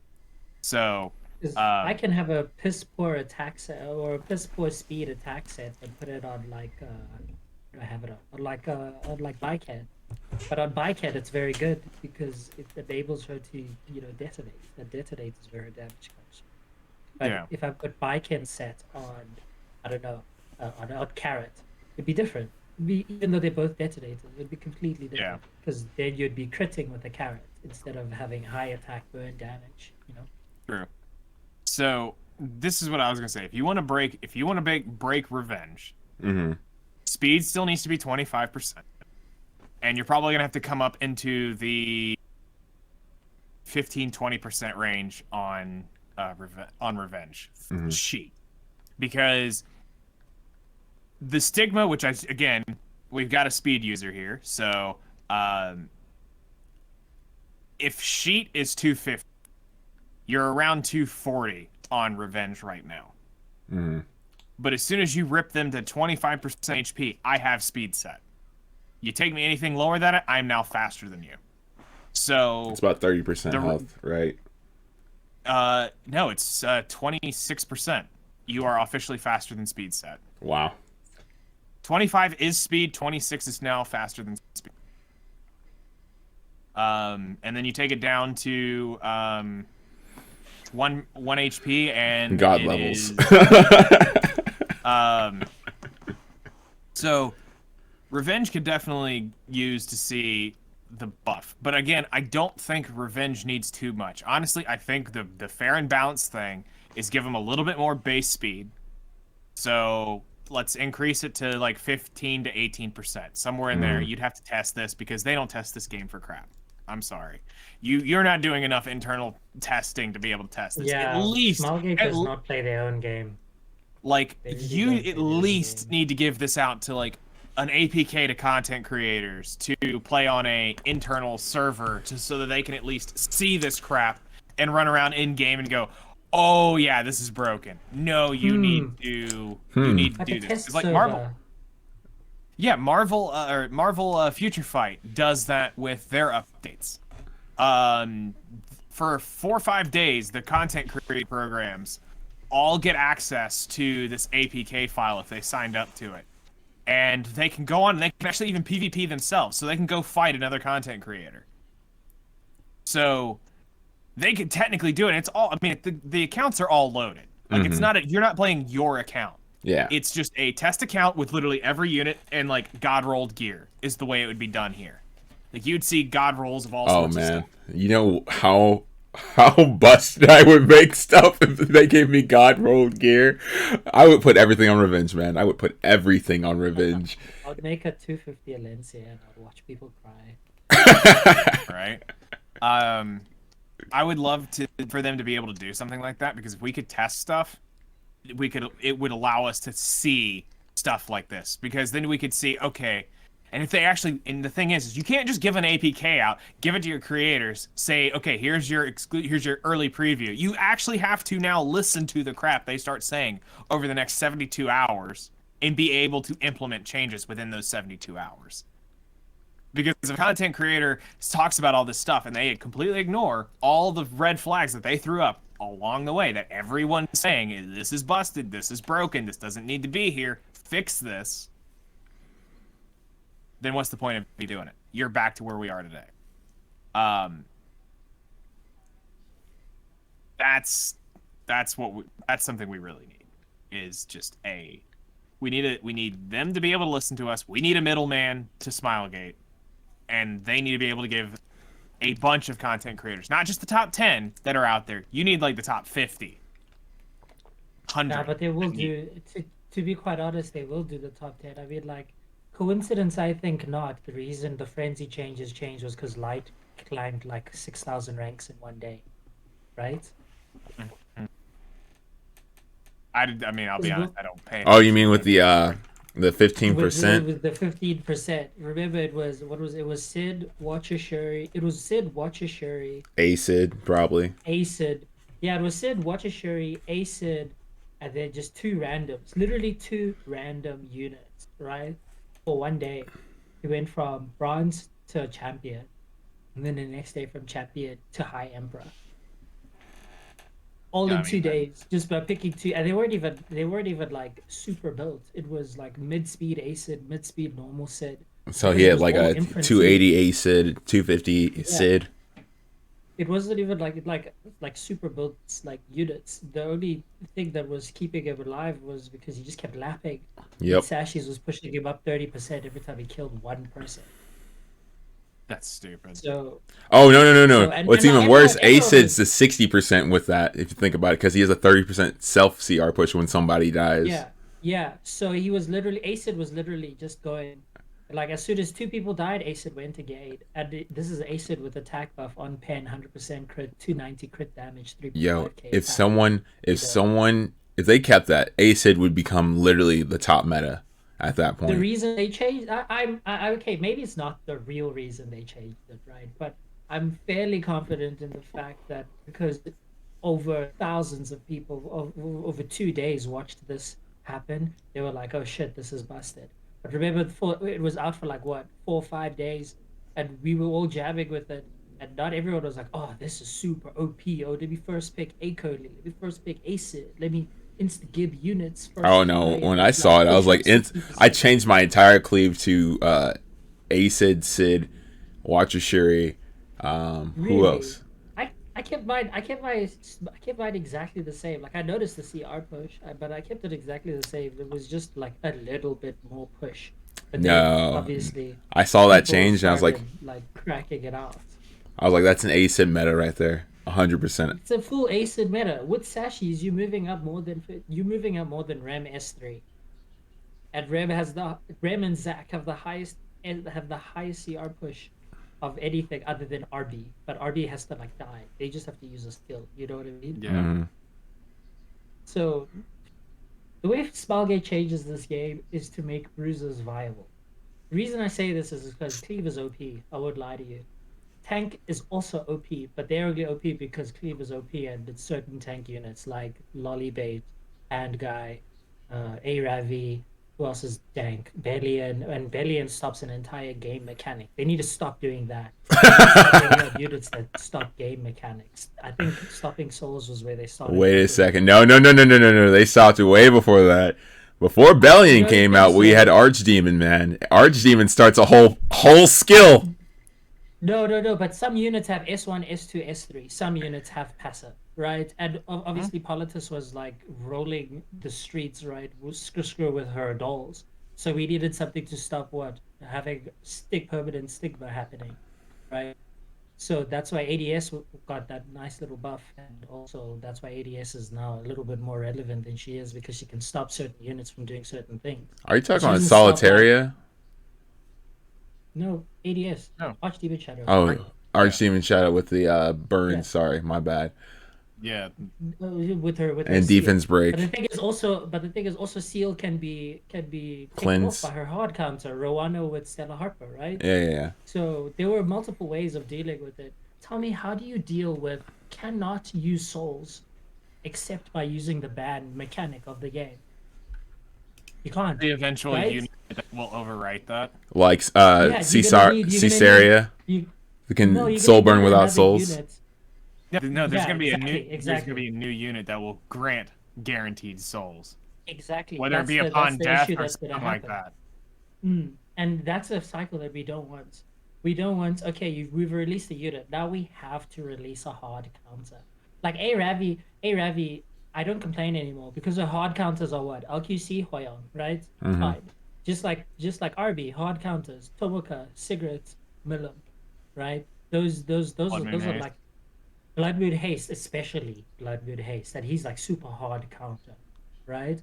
So. I can have a piss poor attack set or a piss poor speed attack set and put it on like I have it on like Bycat, but on Bycat it's very good because it enables her to detonate. That detonates is where her damage comes. But if I put Bycat set on on Carrot, it'd be different. Even though they're both detonators, it'd be completely different because then you'd be critting with the Carrot instead of having high attack burn damage. True. So this is what I was gonna say. If you want to break Revenge, speed still needs to be 25%, and you're probably gonna have to come up into the 15-20% range on Revenge sheet, because the stigma, which we've got a speed user here, so if sheet is 250. You're around 240 on Revenge right now. But as soon as you rip them to 25% HP, I have speed set. You take me anything lower than it, I'm now faster than you. So it's about 30% health, right? No, it's 26%. You are officially faster than speed set. Wow. 25 is speed, 26 is now faster than speed. And then you take it down to one HP and God levels. So Revenge could definitely use to see the buff, but again, I don't think Revenge needs too much. Honestly, I think the fair and balanced thing is give them a little bit more base speed. So let's increase it to like 15 to 18%, somewhere in there. You'd have to test this because they don't test this game for crap. I'm sorry. You're not doing enough internal testing to be able to test this. Yeah, Smilegate does not play their own game. Like, you at least need to give this out to, like, an APK to content creators to play on a internal server just so that they can at least see this crap and run around in-game and go, oh, yeah, this is broken. No, you need to do this. It's like Marvel. Yeah, Marvel Future Fight does that with their updates. For 4 or 5 days, the content creator programs all get access to this APK file if they signed up to it. And they can go on and they can actually even PvP themselves, so they can go fight another content creator. So they can technically do it. It's all, I mean, the accounts are all loaded. Like, it's not you're not playing your account. Yeah. It's just a test account with literally every unit and, like, God rolled gear is the way it would be done here. Like, you'd see God rolls of all sorts of stuff. You know how how busted I would make stuff if they gave me God rolled gear. I would put everything on Revenge, man. I would put everything on Revenge. I would make a 250 Alencia and I'd watch people cry. Right. I would love for them to be able to do something like that, because if we could test stuff, it would allow us to see stuff like this, because then we could see, okay, and if they actually, and the thing is you can't just give an APK out, give it to your creators, say, okay, here's your early preview. You actually have to now listen to the crap they start saying over the next 72 hours and be able to implement changes within those 72 hours. Because if a content creator talks about all this stuff and they completely ignore all the red flags that they threw up along the way, that everyone's saying, this is busted, this is broken, this doesn't need to be here, fix this, then what's the point of me doing it? You're back to where we are today. That's something we really need. Is just we need them to be able to listen to us. We need a middleman to Smilegate, and they need to be able to give a bunch of content creators, not just the top 10 that are out there. You need like the top 50, 100. Yeah, but they will do. To be quite honest, they will do the top 10. I mean, like, coincidence? I think not. The reason the frenzy changes changed was because Light climbed like 6,000 ranks in one day, right? I mean, I'll be honest, I don't pay. Oh, you mean with the 15%? With the 15%. Remember, it was it was Sid, Watcher Shuri. It was Sid, Watcher Shuri. Acid, probably. Acid. Yeah, it was Sid, Watcher Shuri, Acid, and then just two randoms. Literally two random units, right? For one day. He went from bronze to champion. And then the next day from champion to high emperor. All in 2 days, just by picking two, and they weren't even like super built. It was like mid-speed Acid, mid-speed normal Sid. So he had like a 280 Acid, 250 Sid. It wasn't even like super built like units. The only thing that was keeping him alive was because he just kept lapping. Yep. Sashi's was pushing him up 30% every time he killed one person. That's stupid. So. Oh no! So, What's even worse, Acid's the 60% with that. If you think about it, because he has a 30% self CR push when somebody dies. Yeah. So he was literally Acid was literally just going, like as soon as two people died, Acid went to gate. And this is Acid with attack buff on pen, 100% crit, 290 crit damage, 3.5k. Yo, if they kept that, Acid would become literally the top meta at that point. The reason they changed, okay, maybe it's not the real reason they changed it, right? But I'm fairly confident in the fact that because over thousands of people over 2 days watched this happen, they were like, oh shit, this is busted. But remember, it was out for like what, 4 or 5 days, and we were all jabbing with it, and not everyone was like, oh, this is super OP. Oh, let me first pick Acode, let me first pick Acid, let me insta-gib units first. Oh no, when I saw it, I was like, I changed my entire cleave to Acid, Sid, Watcher Shuri, who else? I kept mine exactly the same. Like I noticed the CR push, but I kept it exactly the same. It was just like a little bit more push. But no, obviously I saw that change and I was like cracking it out. I was like, that's an Acid meta right there, 100%. It's a full Acid meta with Sashis. You're moving up more than Rem S3, and Rem and Zac have the highest CR push of anything other than RB, but RB has to like die. They just have to use a skill. You know what I mean? Yeah. Mm-hmm. So the way Smilegate changes this game is to make bruisers viable. The reason I say this is because Cleave is OP. I won't lie to you. Tank is also OP, but they're only OP because Cleave is OP and it's certain tank units like Lollybait, Handguy, Aravi. Who else is dank? Bellion, and Bellion stops an entire game mechanic. They need to stop doing that. Stop units that stop game mechanics. I think stopping souls was where they started. Wait a second. No. They stopped it way before that. Before Bellion came out, we had Archdemon, man. Archdemon starts a whole skill. No. But some units have S1, S2, S3. Some units have passive, right? And obviously, Politis was like rolling the streets, right? Screw with her dolls. So we needed something to stop having permanent stigma happening, right? So that's why ADS got that nice little buff, and also that's why ADS is now a little bit more relevant than she is because she can stop certain units from doing certain things. Are you But talking she about doesn't stop like Solitaria? no ADS, No. Archdemon Shadow. Oh, Yeah. Archdemon Shadow with the burn. Yeah, Sorry, my bad. Yeah. with her And seal. defense But the break. thing is also, seal can be picked off by Cleanse. her hard counter, Roano with Stella Harper, right? Yeah, yeah, yeah. So there were multiple ways of dealing with it. Tell me, how do you deal with cannot use souls except by using the ban mechanic of the game? You can't, The eventual right? unit that will overwrite that. Like Yeah, Caesarea, you who no, can you're soul gonna burn need without another souls. unit. Yeah, no, Yeah, there's gonna exactly. be a new unit that will grant guaranteed souls, Exactly. whether it be That's upon the death issue or that's gonna something like happen. that. And that's a cycle that we don't want. We don't want, okay, we've released a unit. Now we have to release a hard counter. Like A Ravi, I don't complain anymore because the hard counters are what? LQC, Hoyon, right? Mm-hmm. Fine. Just like RB, hard counters, Tomoka, Cigarette, Milim, right? Blood Moon Those are Haste. like Bloodmood Haste, especially Bloodmood Haste, that he's like super hard counter, right?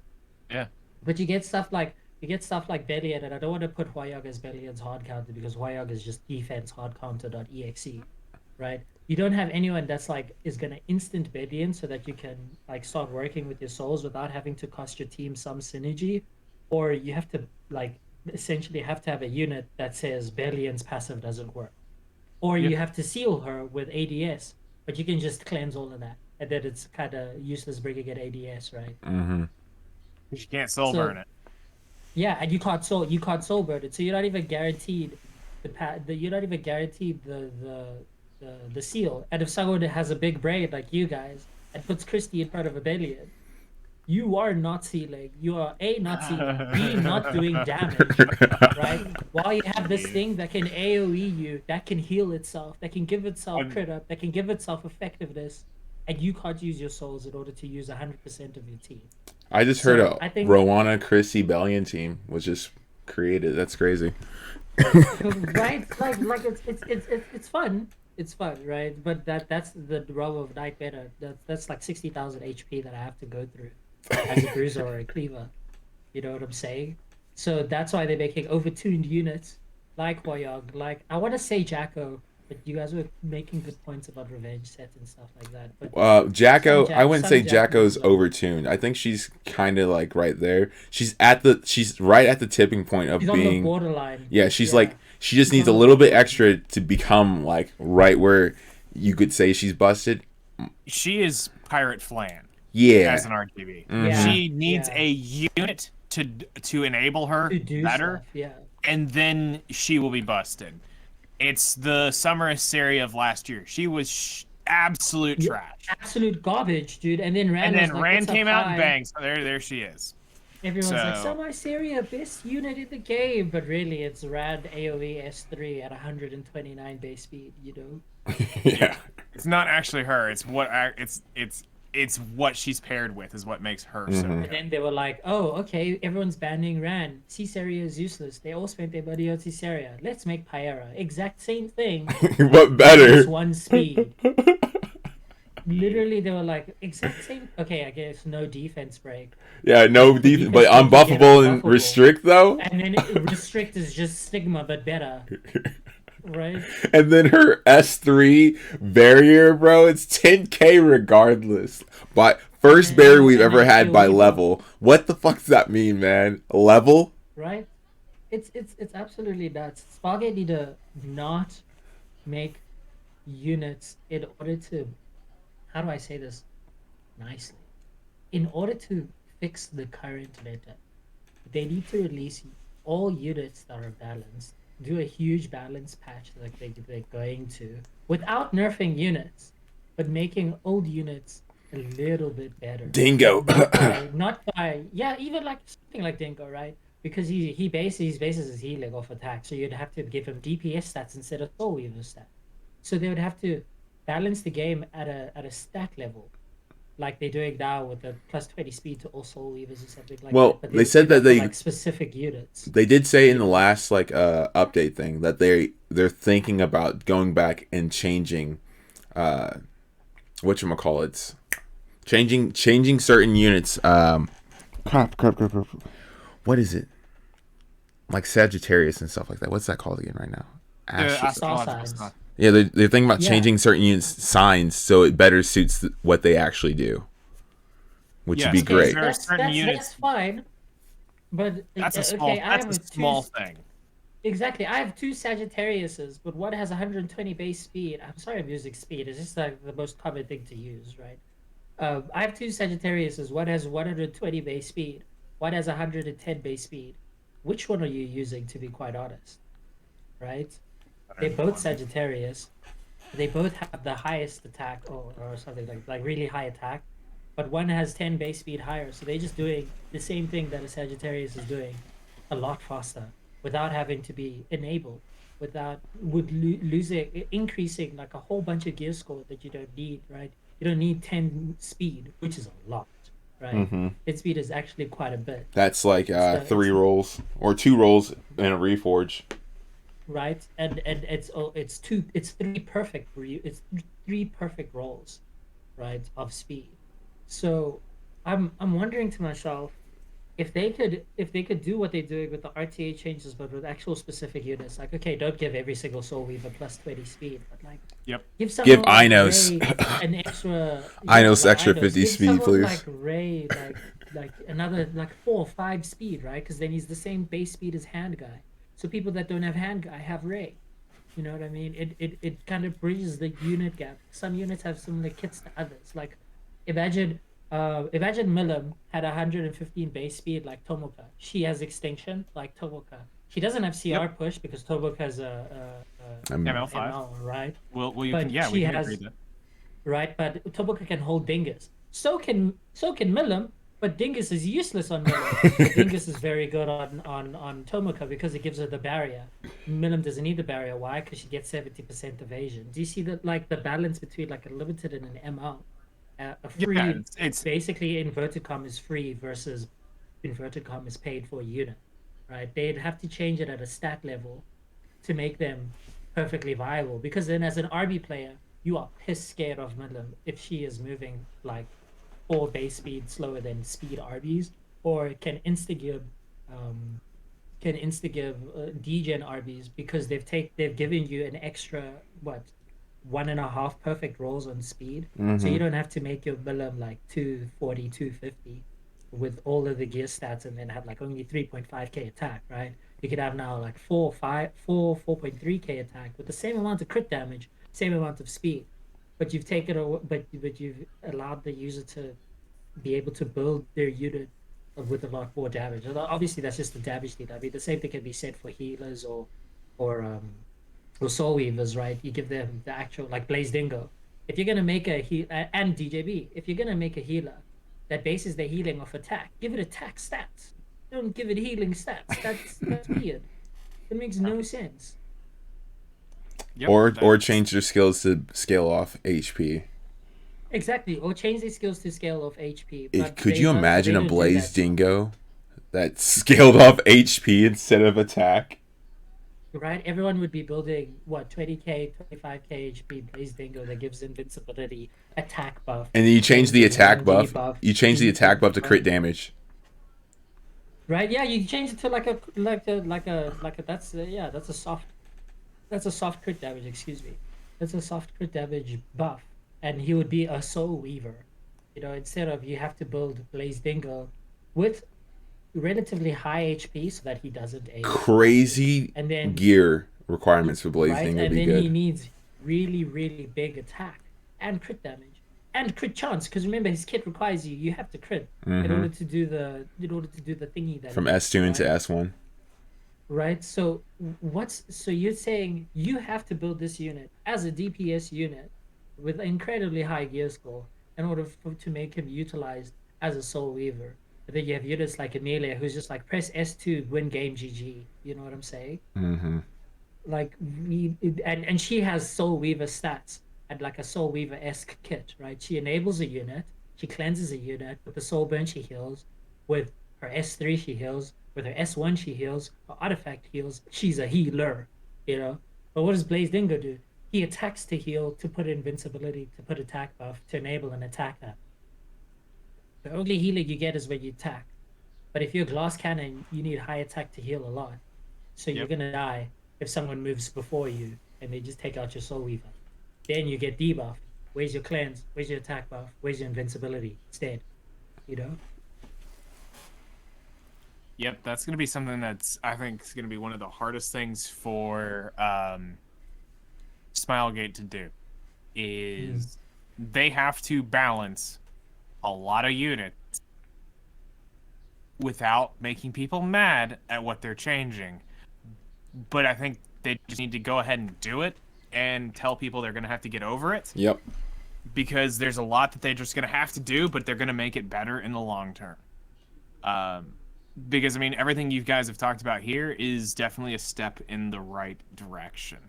Yeah. But you get stuff like Bellion, and I don't want to put Hwayog as Bellion's hard counter because Hwayog is just defense hard counter.exe, right? You don't have anyone that's like is gonna instant Bellion so that you can like start working with your souls without having to cost your team some synergy, or you have to like essentially have to have a unit that says Bellion's passive doesn't work, or Yeah. you have to seal her with ADS, but you can just cleanse all of that, and then it's kind of useless bringing in ADS, right? Mm-hmm. You can't soul So burn it. yeah, and you can't soul burn it, so you're not even guaranteed you're not even guaranteed the seal. And if someone has a big brain like you guys and puts Christie in front of a billion, you are not sealing. You are A, not sealing, B, not doing damage, right? While you have this thing that can AoE you, that can heal itself, that can give itself Um, crit up, that can give itself effectiveness, and you can't use your souls in order to use 100% of your team. I just heard So a I think Rowana Chrissy Bellion team was just created. That's crazy. right, like it's fun. It's fun, right? But that's the realm of night meta. That's like 60,000 HP that I have to go through as a bruiser or a cleaver. You know what I'm saying? So that's why they're making overtuned units like Hwoyong. Like I want to say Jacko, but you guys were making good points about revenge sets and stuff like that. But Jacko, I wouldn't say some Jackos Jacko's overtuned. I think she's kind of like right there. She's right at the tipping point of she's on the being. borderline. Yeah, she's Yeah, like she just she's needs a on the little bit borderline. extra to become like right where you could say she's busted. she is Pirate Flan Yeah. as an RGB. Yeah, She needs yeah. a unit to enable her To do better, stuff, yeah. and then she will be busted. It's the Summer Assyria of last year. She was absolute Yeah, trash. absolute garbage, dude. And then Rand And was then like, Rand "What's up, came out and hi?" bang. So there she is. Everyone's like, So "Summer Syria, best unit in the game," but really, it's Rand AOE S3 at 129 base speed. You know? Yeah. it's not actually her. It's what it's what she's paired with is what makes her so And good. then they were like, "Oh, okay, everyone's banning Rand. Caesarea is useless. They all spent their money on Caesarea. Let's make Pyera. Exact same thing, But minus better. one speed." Literally, they were like, exact same. Okay, I guess no defense break. Yeah, no The defense, but defense break you get unbuffable and unbuffable. restrict though. And then restrict is just Stigma, but better, right? And then her S3 barrier, bro, it's 10k regardless. But first And barrier then, we've and ever then had by AoE buff, level. What the fuck does that mean, man? Level? right? It's absolutely nuts. Spargate need to not make units in order to, how do I say this nicely? In order to fix the current meta, they need to release all units that are balanced, do a huge balance patch like they're going to, without nerfing units, but making old units a little bit better. Dingo. Not by yeah, even like something like Dingo, right? Because he bases his healing off attack, so you'd have to give him DPS stats instead of Soul Weaver stats. So they would have to balance the game at a stat level, like they're doing now with the plus 20 speed to all Soul Weavers or something like Well, that. But they said do that for, they like specific units. they did say in the last like update thing that they they're thinking about going back and changing whatchamacallits. Changing certain units. Crap. What is it? Like Sagittarius and stuff like that. What's that called again right now? Astrological signs. sign. Yeah, they're thinking about Yeah. changing certain units signs so it better suits what they actually do, which would be Yes, Okay, great. there are certain units. that's fine. But That's a okay, I have small thing. exactly. I have two Sagittariuses, but one has 120 base speed. I'm sorry I'm using speed. It's just like the most common thing to use, right? I have two Sagittariuses. One has 120 base speed. One has 110 base speed. Which one are you using, to be quite honest? Right? They're both Sagittarius. They both have the highest attack, or something like really high attack, but one has 10 base speed higher. So they're just doing the same thing that a Sagittarius is doing, a lot faster, without having to be enabled, losing, increasing like a whole bunch of gear score that you don't need, right? You don't need 10 speed, which is a lot, right? 10 speed is actually quite a bit. That's like So 3 rolls or 2 rolls in a reforge. Right, and it's three perfect for you. It's three perfect rolls, right, of speed. So I'm wondering to myself, if they could do what they're doing with the RTA changes, but with actual specific units, like, okay, don't give every single Soul Weaver plus 20 speed, but like Yep. give someone like Inos. Ray an extra Inos like extra Inos. 50 Give speed, someone please. like Ray like another like 4 or 5 speed, right? Because then he's the same base speed as Hand Guy. So people that don't have Hand Guy have Ray. You know what I mean? It kind of bridges the unit gap. Some units have similar kits to others. Like, imagine imagine Milim had 115 base speed like Tomoka. She has extinction like Tomoka. She doesn't have CR Yep. push because Tomoka has a ML5. ML, right? Well, you But can. Yeah, she we can has agree that. right? But Tomoka can hold Dingus. So can Milim, but Dingus is useless on Milim. But Dingus is very good on Tomoka because it gives her the barrier. Milim doesn't need the barrier. Why? Because she gets 70% evasion. Do you see that, like, the balance between like a limited and an ML? A free, Yeah, it's basically inverted com is free versus inverted com is paid for a unit, right? They'd have to change it at a stat level to make them perfectly viable. Because then, as an RB player, you are pissed scared of Midland if she is moving like 4 base speed slower than speed RBs, or um, can insta give degen RBs because they've given you an extra what 1.5 perfect rolls on speed, so you don't have to make your Milim like 240, 250 with all of the gear stats and then have like only 3.5k attack, right? You could have now like 4.3k attack with the same amount of crit damage, same amount of speed, but you've taken but you've allowed the user to be able to build their unit with a lot more damage. And obviously, that's just the damage need. I mean, the same thing can be said for healers or um or Soul Weavers, right? You give them the actual like Blaze Dingo. If you're gonna make a heal and DJB, if you're gonna make a healer that bases their healing off attack, give it attack stats. Don't give it healing stats. That's weird. That makes no sense. yep, Or that's- change their skills to scale off HP. Exactly. Or change their skills to scale off HP. Could you imagine a Blaze Dingo? Dingo that scaled off HP instead of attack? Right? Everyone would be building what 20k, 25k HP Blaze Dingo that gives invincibility, attack buff. And then you change the attack 1D buff. You change the attack buff to crit damage. Right? Yeah, you change it to that's a soft crit damage. Excuse me, that's a soft crit damage buff, and he would be a Soul Weaver. You know, instead of you have to build Blaze Dingo with relatively high HP so that he doesn't age. Crazy And then gear requirements for Blaze right, Dingo would and be then he good. needs really, really big attack and crit damage and crit chance. Because remember, his kit requires you have to crit in order to do the thingy that From he does, S2 into right? S1. Right. So so you're saying you have to build this unit as a DPS unit with incredibly high gear score in order to make him utilized as a Soul Weaver. But then you have units like Amelia who's just like press S2, win game, GG. You know what I'm saying? Mm-hmm. Like and she has Soul Weaver stats and like a Soul Weaver-esque kit, right? She enables a unit, she cleanses a unit with the Soul Burn, she heals with her S3, she heals with her S1, she heals her artifact heals. She's a healer, you know. But what does Blaze Dingo do? He attacks to heal, to put invincibility, to put attack buff, to enable an attack that. The only healing you get is when you attack. But if you're Glass Cannon, you need high attack to heal a lot. So you're gonna die if someone moves before you and they just take out your Soul Weaver. Then you get debuffed. Where's your cleanse? Where's your attack buff? Where's your invincibility? It's dead. You know? Yep, that's going to be something that's, I think, is going to be one of the hardest things for Smilegate to do. Is they have to balance a lot of units without making people mad at what they're changing. But I think they just need to go ahead and do it and tell people they're going to have to get over it. Yep. Because there's a lot that they're just going to have to do, but they're going to make it better in the long term. Because, I mean, everything you guys have talked about here is definitely a step in the right direction.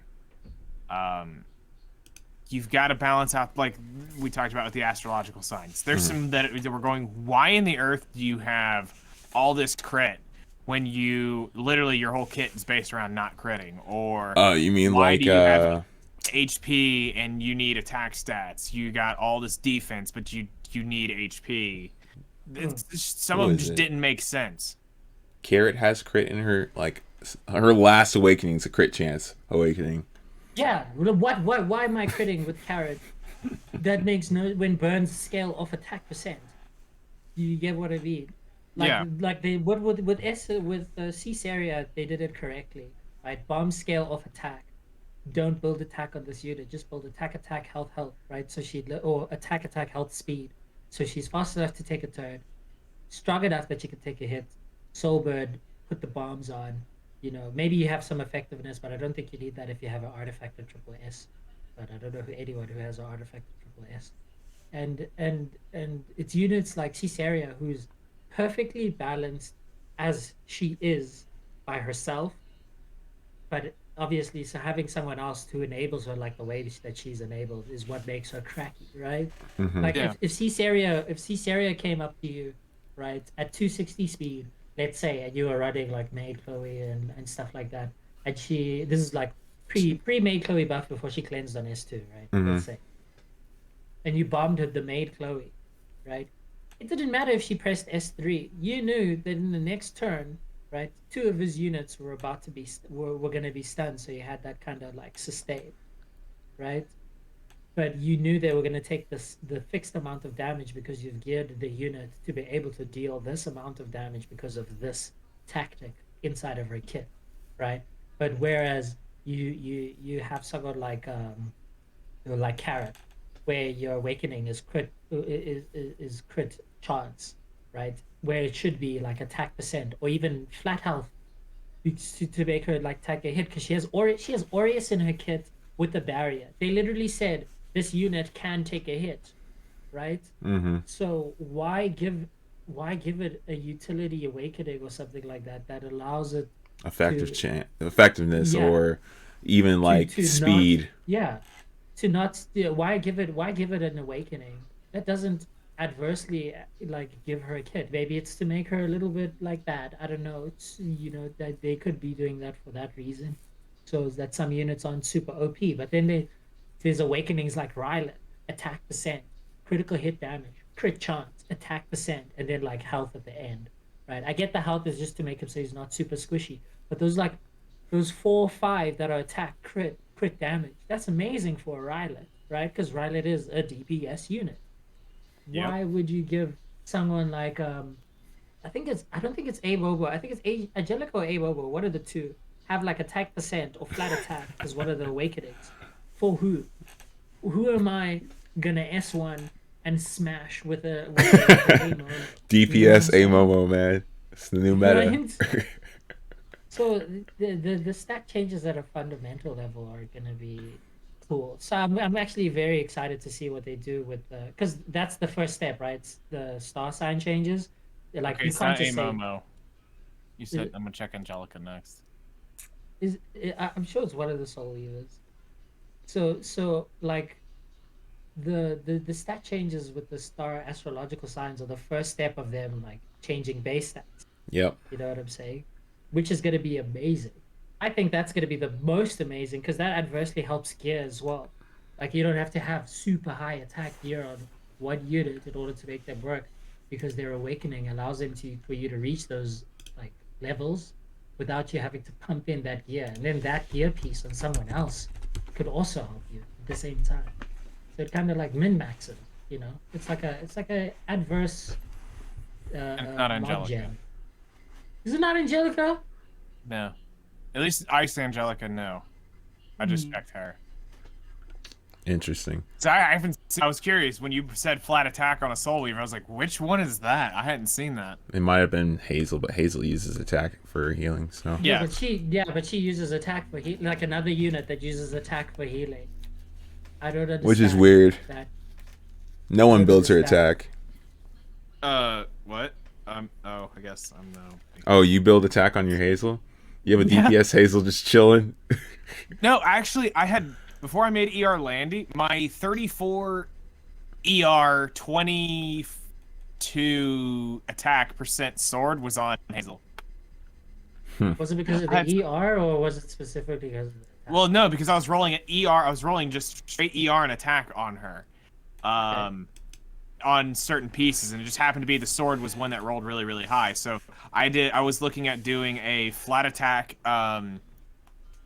You've got to balance out, like we talked about with the astrological signs. There's some that were going, why in the earth do you have all this crit when you, literally your whole kit is based around not critting? Or you mean why like do you have HP and you need attack stats? You got all this defense, but you need HP. Some of them just didn't make sense. Carrot has crit in her, like, her last awakening's a crit chance awakening. Yeah, why am I critting with Carrot? That makes no, when burns scale off attack percent. You get what I mean? Like, yeah. Like they with Caesarea, they did it correctly. Right? Bomb scale off attack. Don't build attack on this unit. Just build attack, health, right? So or attack, health, speed. So she's fast enough to take a turn, strong enough that she can take a hit. Soulbird, put the bombs on. You know, maybe you have some effectiveness, but I don't think you need that if you have an artifact of triple S. But I don't know anyone who has an artifact of triple S. And it's units like Caesarea, who's perfectly balanced as she is by herself, but obviously, so having someone else who enables her like the way that she's enabled is what makes her cracky, right? Like if Caesarea came up to you, right, at 260 speed, let's say, and you were running like Maid Chloe and stuff like that, and this is like pre Maid Chloe buff before she cleansed on S2, right? Let's say, and you bombed her the Maid Chloe, right? It didn't matter if she pressed S3. You knew that in the next turn, right, 2 of his units were about to be were going to be stunned, so you had that kind of like sustain, right? But you knew they were going to take the fixed amount of damage because you've geared the unit to be able to deal this amount of damage because of this tactic inside of her kit, right? But whereas you have someone like Carrot, where your awakening is crit chance, right? Where it should be like attack percent or even flat health to make her like take a hit, because she has Aureus in her kit with the barrier. They literally said this unit can take a hit, right? So why give it a utility awakening or something like that allows it effectiveness, or even like speed? Why give it an awakening that doesn't adversely like give her a kit? Maybe it's to make her a little bit like bad. I don't know. It's, you know, that they could be doing that for that reason, so that some units aren't super OP. But then there's awakenings like Rylan, attack percent, critical hit damage, crit chance, attack percent, and then like health at the end, right? I get the health is just to make him so he's not super squishy, but those 4 or 5 that are attack, crit damage, that's amazing for a Rylan, right? Because Rylan is a DPS unit. Why would you give someone like I don't think it's Abobo. I think it's Angelica or Abobo. One of the two have like attack percent or flat attack as one of the awakenings. For who? Who am I gonna S1 and smash with a Amomo? DPS Amomo, man. It's the new meta. So the stack changes at a fundamental level are gonna be cool. So I'm actually very excited to see what they do with because that's the first step, right? It's the star sign changes. Like, okay, you can't just say. Momo. You said I'm gonna check Angelica next. I'm sure it's one of the soul weavers. So like the stat changes with the star astrological signs are the first step of them like changing base stats. Yep. You know what I'm saying? Which is gonna be amazing. I think that's going to be the most amazing because that adversely helps gear as well. Like you don't have to have super high attack gear on one unit in order to make them work, because their awakening allows them to for you to reach those like levels without you having to pump in that gear, and then that gear piece on someone else could also help you at the same time. So it kind of like min maxes, you know. It's like a adverse And it's not log Angelica. gem. Is it not Angelica? No. At least Ice Angelica, no. I just checked her. Interesting. So I haven't. I was curious when you said flat attack on a Soul Weaver. I was like, which one is that? I hadn't seen that. It might have been Hazel, but Hazel uses attack for healing, so. Yeah. But she uses attack for healing, like another unit that uses attack for healing. I don't understand. Which is weird. That. No one don't builds her understand. What? Oh, I guess I'm no. Oh, you build attack on your Hazel? You have a DPS Hazel just chilling? No, actually, I had before I made ER Landy, my 34 ER 22 attack % sword was on Hazel. Was it because of the ER, or was it specifically because of the attack? Well, no, because I was rolling at ER. I was rolling just straight ER and attack on her, on certain pieces, and it just happened to be the sword was one that rolled really, really high. So I was looking at doing a flat attack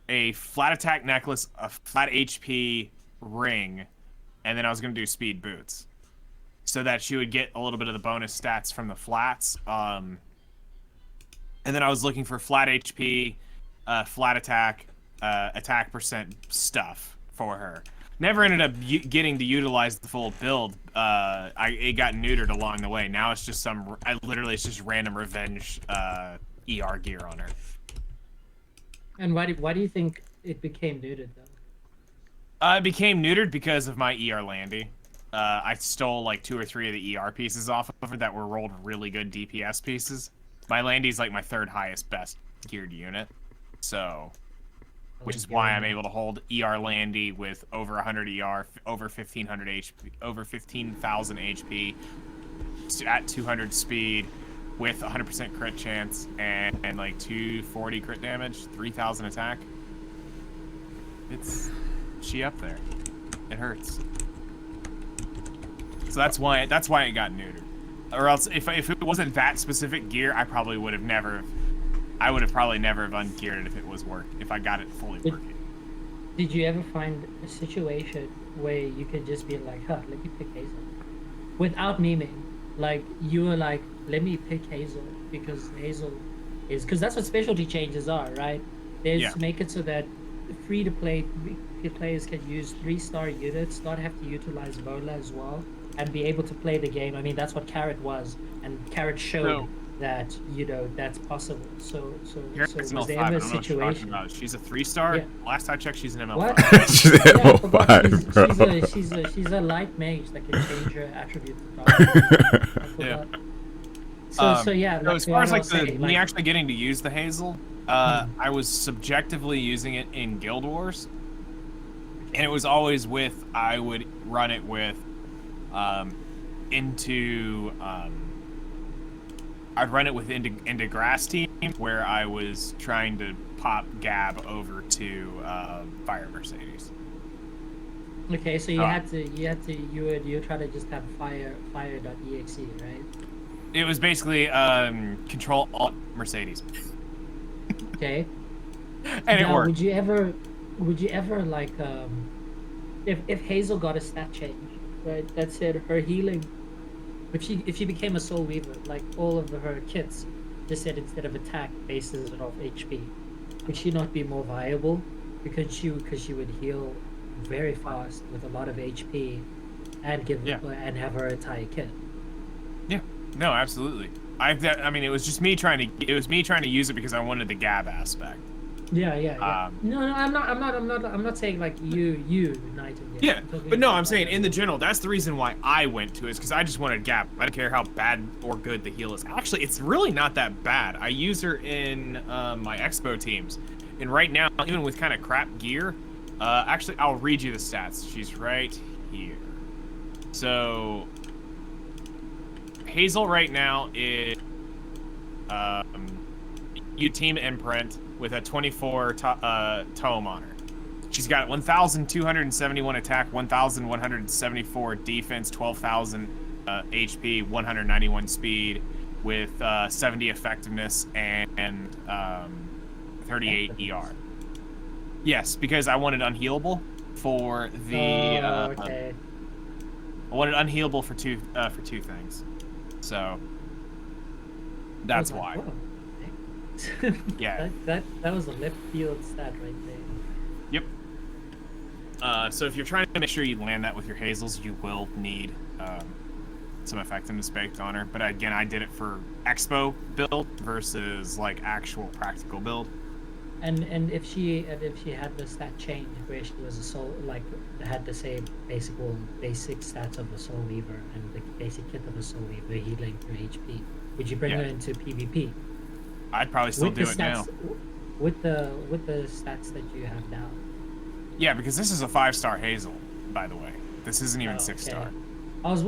necklace, a flat HP ring, and then I was gonna do speed boots, so that she would get a little bit of the bonus stats from the flats. And then I was looking for flat HP, flat attack, attack % stuff for her. Never ended up getting to utilize the full build. It got neutered along the way. Now it's just it's just random revenge ER gear on her. And why do you think it became neutered though? It became neutered because of my ER Landy. I stole like 2 or 3 of the ER pieces off of her that were rolled really good DPS pieces. My Landy's like my 3rd highest best geared unit, so which is why I'm able to hold ER Landy with over 100 ER, over 1500 HP, over 15,000 HP, at 200 speed, with 100% crit chance and like 240 crit damage, 3,000 attack. It's she up there. It hurts. So that's why it got neutered. Or else, if it wasn't that specific gear, I probably would have never. I would have probably never have ungeared it if it was if I got it fully working. Did you ever find a situation where you could just be like, huh, let me pick Hazel, without memeing? Like you were like, let me pick Hazel because Hazel is, because that's what specialty changes are, right? They just make it so that free to play players can use 3-star units, not have to utilize Vola as well, and be able to play the game. I mean, that's what Carrot was, and Carrot showed that, you know, that's possible. So was there ever a situation? She's a 3-star. Yeah. Last I checked, she's an ML5. What? She's an ML5, bro. She's a light mage that can change her attributes. Yeah. So yeah. So as far as like me actually getting to use the Hazel, I was subjectively using it in Guild Wars, and it was always with, I would run it with I'd run it with into Grass Team, where I was trying to pop Gab over to Fire Mercedes. Okay, so you would try to just have fire.exe, right? It was basically Control Alt Mercedes. Okay. And it worked. Would you ever like if Hazel got a stat change, right? That said her healing, if she became a Soul Weaver, like all of her kits just said instead of attack bases it off HP, would she not be more viable? Because she would heal very fast with a lot of HP and and have her entire kit. Yeah. No, absolutely. I mean, it was just me trying to use it because I wanted the Gab aspect. Yeah. No, I'm not saying like you United. Yeah, but no, I'm saying in the general, that's the reason why I went to it, is because I just wanted Gab. I don't care how bad or good the heal is. Actually, it's really not that bad. I use her in my Expo teams, and right now, even with kind of crap gear, actually, I'll read you the stats. She's right here. So Hazel right now is you team imprint with a 24 tome on her. She's got 1,271 attack, 1,174 defense, 12,000 HP, 191 speed, with 70 effectiveness and 38 ER. Yes, because I wanted unhealable for the. Okay. I wanted unhealable for two things, so that's why. Yeah. That was a left field stat right there. Yep. So if you're trying to make sure you land that with your hazels, you will need some effectiveness baked on her. But again, I did it for expo build versus like actual practical build. And if she had the stat change where she was a soul, like had the same basic stats of a soul weaver and the basic kit of a soul weaver, healing for HP, would you bring her into PvP? I'd probably still do it now. With the stats that you have now. Yeah, because this is a 5-star Hazel, by the way. This isn't even 6-star. I was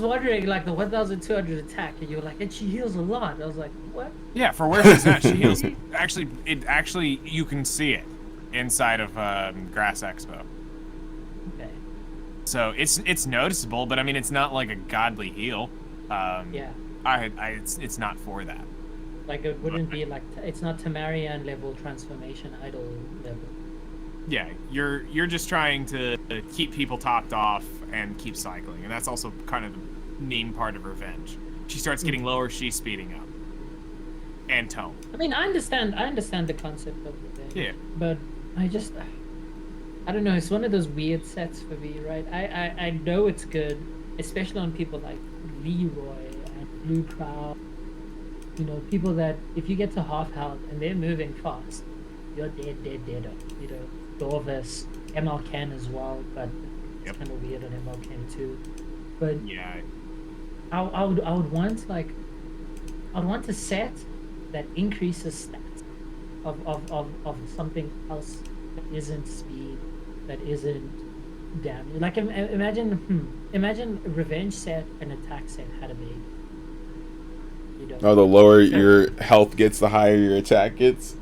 wondering, like, the 1,200 attack, and you were like, and she heals a lot. I was like, what? Yeah, for where she's at, she heals. Actually, you can see it inside of Grass Expo. Okay. So it's noticeable, but I mean, it's not like a godly heal. Yeah. It's not for that. Like, it wouldn't be like, it's not Tamarian level transformation idol level. Yeah, you're just trying to keep people topped off and keep cycling, and that's also kind of the main part of Revenge. She starts getting lower, she's speeding up. And tone. I mean, I understand the concept of Revenge. Yeah. But I don't know, it's one of those weird sets for me, right? I know it's good, especially on people like Leroy and Blue Crowd. You know, people that, if you get to half health and they're moving fast, you're dead. You know, Dorvis, ML Ken as well, but it's kind of weird on ML Ken too. But yeah, I would want a set that increases stats of something else that isn't speed, that isn't damage. Like imagine a Revenge set and attack set had a baby. You know? Oh, the lower your health gets, the higher your attack gets.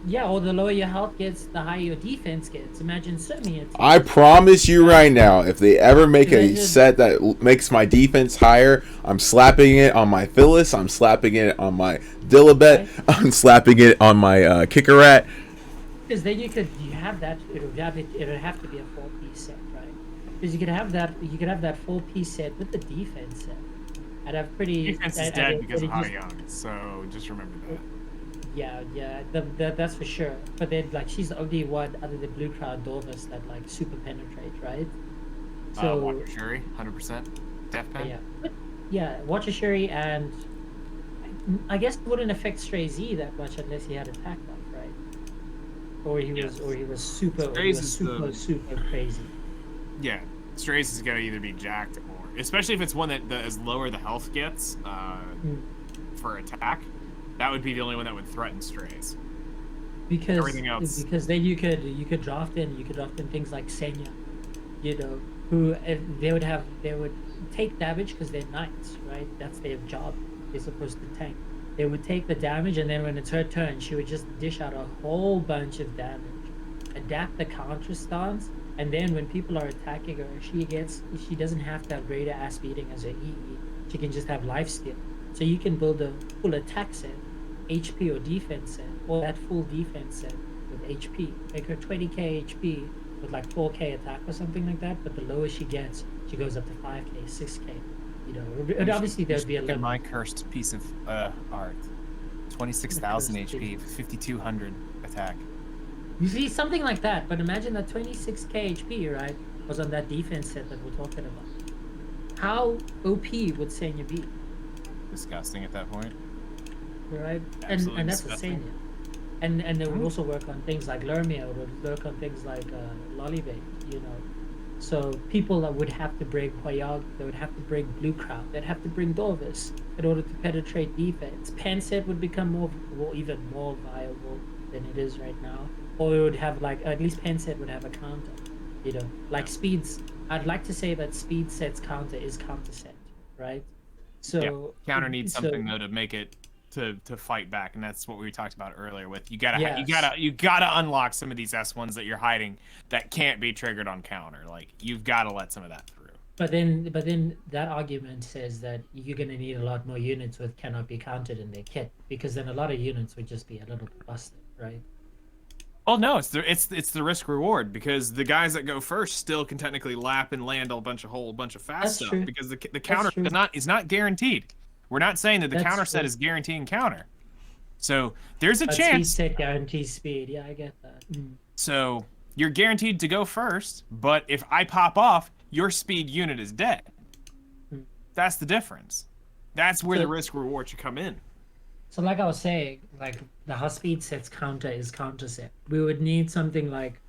Yeah, or the lower your health gets, the higher your defense gets. Imagine Simian. I promise you right now, if they ever make a set that makes my defense higher, I'm slapping it on my Phyllis, I'm slapping it on my Dilibet, I'm slapping it on my Kickerat. Because then you have that. It would have to be a 4-piece set, right? Because you could have that 4-piece set with the defense set. I'd have pretty. Defense is dead because of Hot Young, so just remember that. Yeah, that's for sure. But then, like, she's the only one other than Blue Crowd Dorvis that like super penetrate, right? So Watcher Shuri, 100% death pen. Yeah, but yeah, Watcher Shuri, and I guess it wouldn't affect Stray Z that much unless he had attack buff, right? Or he was super crazy. Yeah, Strays is gonna either be jacked or, especially if it's one that as lower the health gets for attack. That would be the only one that would threaten Strays. Because everything else. Because then you could draft in things like Senya, you know, who they would take damage because they're knights, right? That's their job. They're supposed to tank. They would take the damage, and then when it's her turn, she would just dish out a whole bunch of damage, adapt the counter stance, and then when people are attacking her, she doesn't have to have greater ass beating as her EE. She can just have lifesteal. So you can build a full attack set, HP or defense set, or that full defense set with HP. Make her 20k HP with like 4k attack or something like that, but the lower she gets, she goes up to 5k, 6k. You know, and obviously there'd be a limit. My cursed piece of art. 26,000 HP, 5,200 attack. You see, something like that, but imagine that 26k HP, right, was on that defense set that we're talking about. How OP would Senya be? Disgusting at that point. Right? Absolutely and that's disgusting. a Senya. And they would also work on things like Lermia, would work on things like Lollybay, you know. So people that would have to bring Hoyog, they would have to bring Blue Crowd, they'd have to bring Dorvis in order to penetrate defense. Panset would become even more viable than it is right now. Or it would have at least Panset would have a counter, you know. Like Speed's, I'd like to say that Speed Set's counter is counter set, right? So counter needs something though to make it to fight back, and that's what we talked about earlier. With you gotta Yes. you gotta unlock some of these S1s that you're hiding that can't be triggered on counter. Like you've got to let some of that through. But then that argument says that you're gonna need a lot more units with cannot be counted in their kit, because then a lot of units would just be a little bit busted, right? Oh no, it's the risk reward, because the guys that go first still can technically lap and land a whole bunch of fast That's stuff, true. because the That's counter true. is not guaranteed. We're not saying that the That's counter set true. is guaranteeing counter. So there's a But speed chance. set guarantees speed. Yeah, I get that. So you're guaranteed to go first, but if I pop off, your speed unit is dead. Mm. That's the difference. That's where So- the risk reward should come in. So like I was saying, like the how speed sets counter is counter set. We would need something like,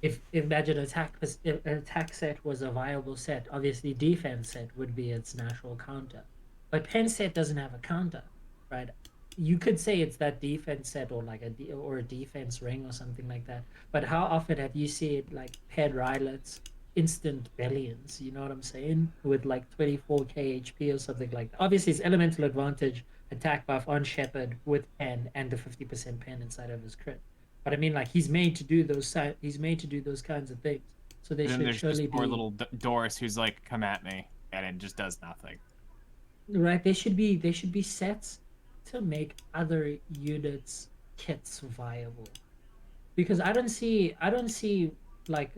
if imagine if attack set was a viable set, obviously defense set would be its natural counter. But pen set doesn't have a counter, right? You could say it's that defense set, or like or a defense ring or something like that. But how often have you seen like paired rylets, instant bellions? You know what I'm saying? With like 24k HP or something like that. Obviously, it's elemental advantage, attack buff on Shepherd with pen and the 50% pen inside of his crit. But I mean, like he's made to do those. He's made to do those kinds of things. So they And then should there's surely just poor be little Doris who's like, "Come at me," and it just does nothing. right. They should be sets to make other units kits viable, because I don't see like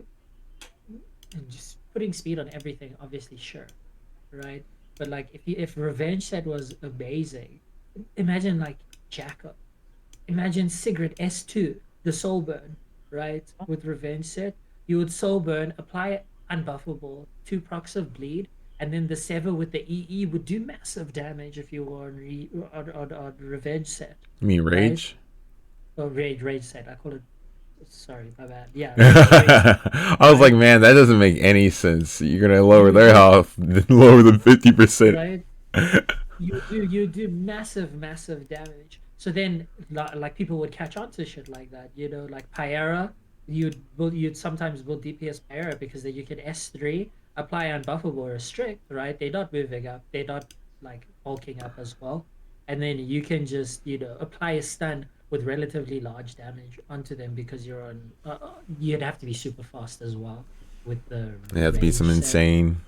just putting speed on everything. Obviously, sure, right? But like if revenge set was amazing, imagine like Jack-o, imagine Sigrid S2, the soul burn, right? With revenge set, you would soul burn, apply unbuffable, 2 procs of bleed, and then the sever with the EE would do massive damage if you were on revenge set, You mean right? rage? Or rage set. I call it. Sorry, my bad. Yeah, rage set, I was like, right? man, that doesn't make any sense. You're gonna lower their health, then lower them 50%. Right? You do massive damage. So then like people would catch on to shit like that, like Pyera. You'd sometimes build DPS Pyera because then you can S3, apply unbuffable or restrict, right? They're not moving up, they're not like bulking up as well. And then you can just apply a stun with relatively large damage onto them, because you'd have to be super fast as well with the It has to be some range set. insane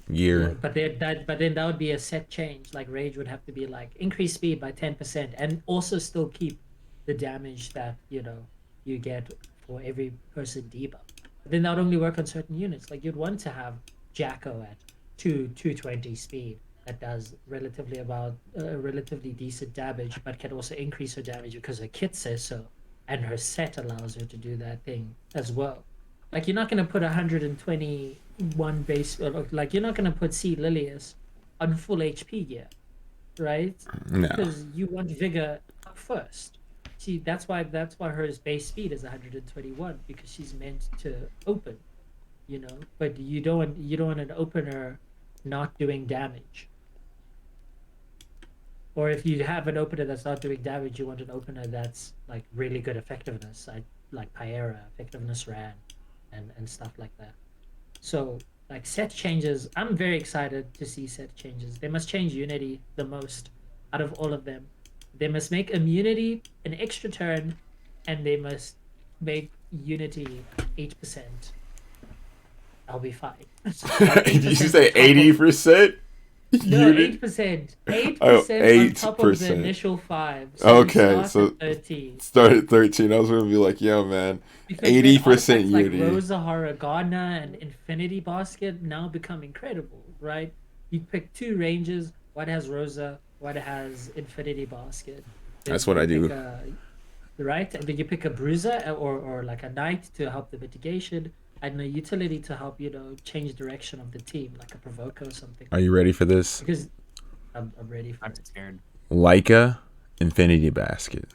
Yeah, gear. but then that would be a set change. Like rage would have to be like increase speed by 10% and also still keep the damage that you get for every person debuff. But then that would only work on certain units. Like you'd want to have Jack-o at 220 speed that does relatively decent damage, but can also increase her damage because her kit says so, and her set allows her to do that thing as well. Like you're not gonna put 121 base, like you're not gonna put C Lilius on full HP gear, right? No. Because you want vigor up first. See, that's why her base speed is 121, because she's meant to open, But you don't want an opener not doing damage. Or if you have an opener that's not doing damage, you want an opener that's like really good effectiveness, like Pyera, effectiveness ran, and stuff like that. So like set changes, I'm very excited to see set changes. They must change Unity the most out of all of them. They must make immunity an extra turn, and they must make Unity 8%. I'll be fine. Like Did you 8% say on top of- 80%? No, Unit? 8%. 8% Oh, on top of the 8%. initial 5. Okay, you start so- at 13. Start at 13. I was gonna be like, yo, man, Because then 80% artifacts like Unity. Rosa Haragana and Infinity Basket now become incredible, right? You pick 2 ranges. One has Rosa, one has Infinity Basket. Then That's what you I do. pick right? And then you pick a Bruiser or like a Knight to help the mitigation, and a utility to help, change direction of the team, like a Provoker or something. Are you ready for this? Because I'm ready for I'm it. scared. Leica, Infinity Basket.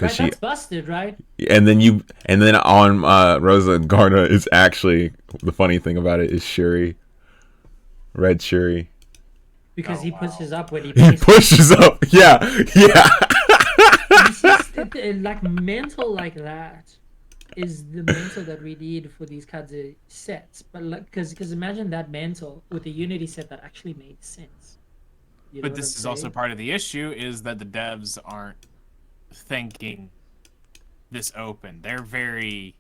Right, Cause that's busted, right? and then on Rosa Garna is actually, the funny thing about it is Shuri, Red Shuri. Because Oh, he wow. pushes up when he He plays. pushes up. Yeah. It's just like mental like that is the mental that we need for these kinds of sets. But like, because imagine that mental with a Unity set that actually made sense. You know But what I'm this is also saying? part of the issue is that the devs aren't thinking this open. They're very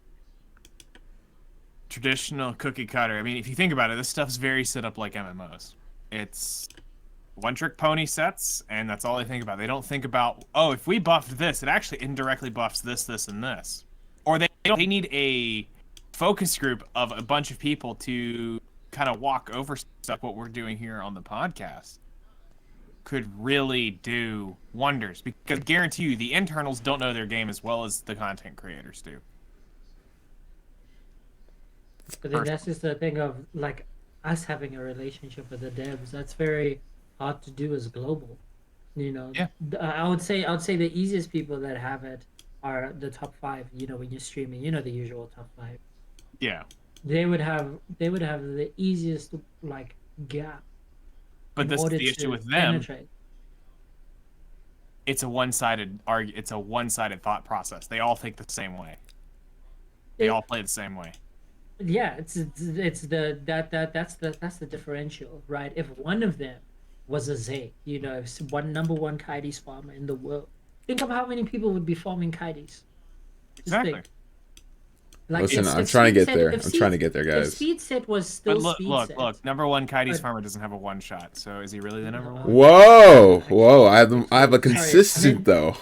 traditional cookie cutter. I mean, if you think about it, this stuff's very set up like MMOs. It's one trick pony sets, and that's all they think about. They don't think about, oh, if we buffed this, it actually indirectly buffs this, this, and this. Or they need a focus group of a bunch of people to kind of walk over stuff. What we're doing here on the podcast could really do wonders, because I guarantee you the internals don't know their game as well as the content creators do. But then that's just the thing of like us having a relationship with the devs. That's very hard to do as global. You know, Yeah. I would say the easiest people that have it are the top five. You know, when you're streaming, you know the usual top five. Yeah. They would have the easiest like gap But in this is order the issue to with them. penetrate. It's a one-sided it's a one-sided thought process. They all think the same way. They all play the same way. Yeah, it's the that's the differential, right? If one of them was a Zay, you know, if one number one Kaidi's farmer in the world, think of how many people would be farming Kaidi's. Just Exactly. think. Like Listen, if I'm trying to Speed get said- there. if I'm Speed- trying to get there, If guys. Speed set was still But look, Speed look, set, look. Number one Kaidi's But- farmer doesn't have a one shot. So is he really the number one? Whoa. I have a consistent though.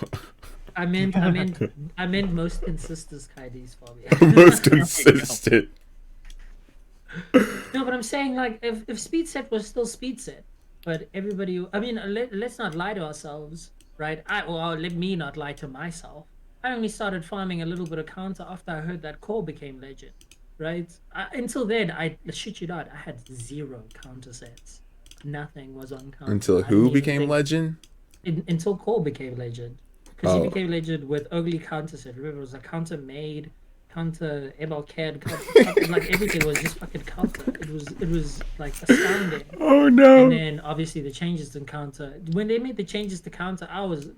I meant most consistent Kaidi's farming. Most consistent. No, but I'm saying like if Speed set was still Speed set, but everybody, I mean, let's not lie to ourselves, right? Let me not lie to myself. I only started farming a little bit of counter after I heard that core became legend, right? Until then, I shit you not, I had 0 counter sets. Nothing was on counter. Until I who didn't even became think- legend? Until core became legend, because Oh. he became legend with ugly counter set. Remember, it was a counter made. Counter MLCAD, counter, like everything was just fucking counter. It was like astounding. Oh no. And then obviously the changes to counter. When they made the changes to counter, I was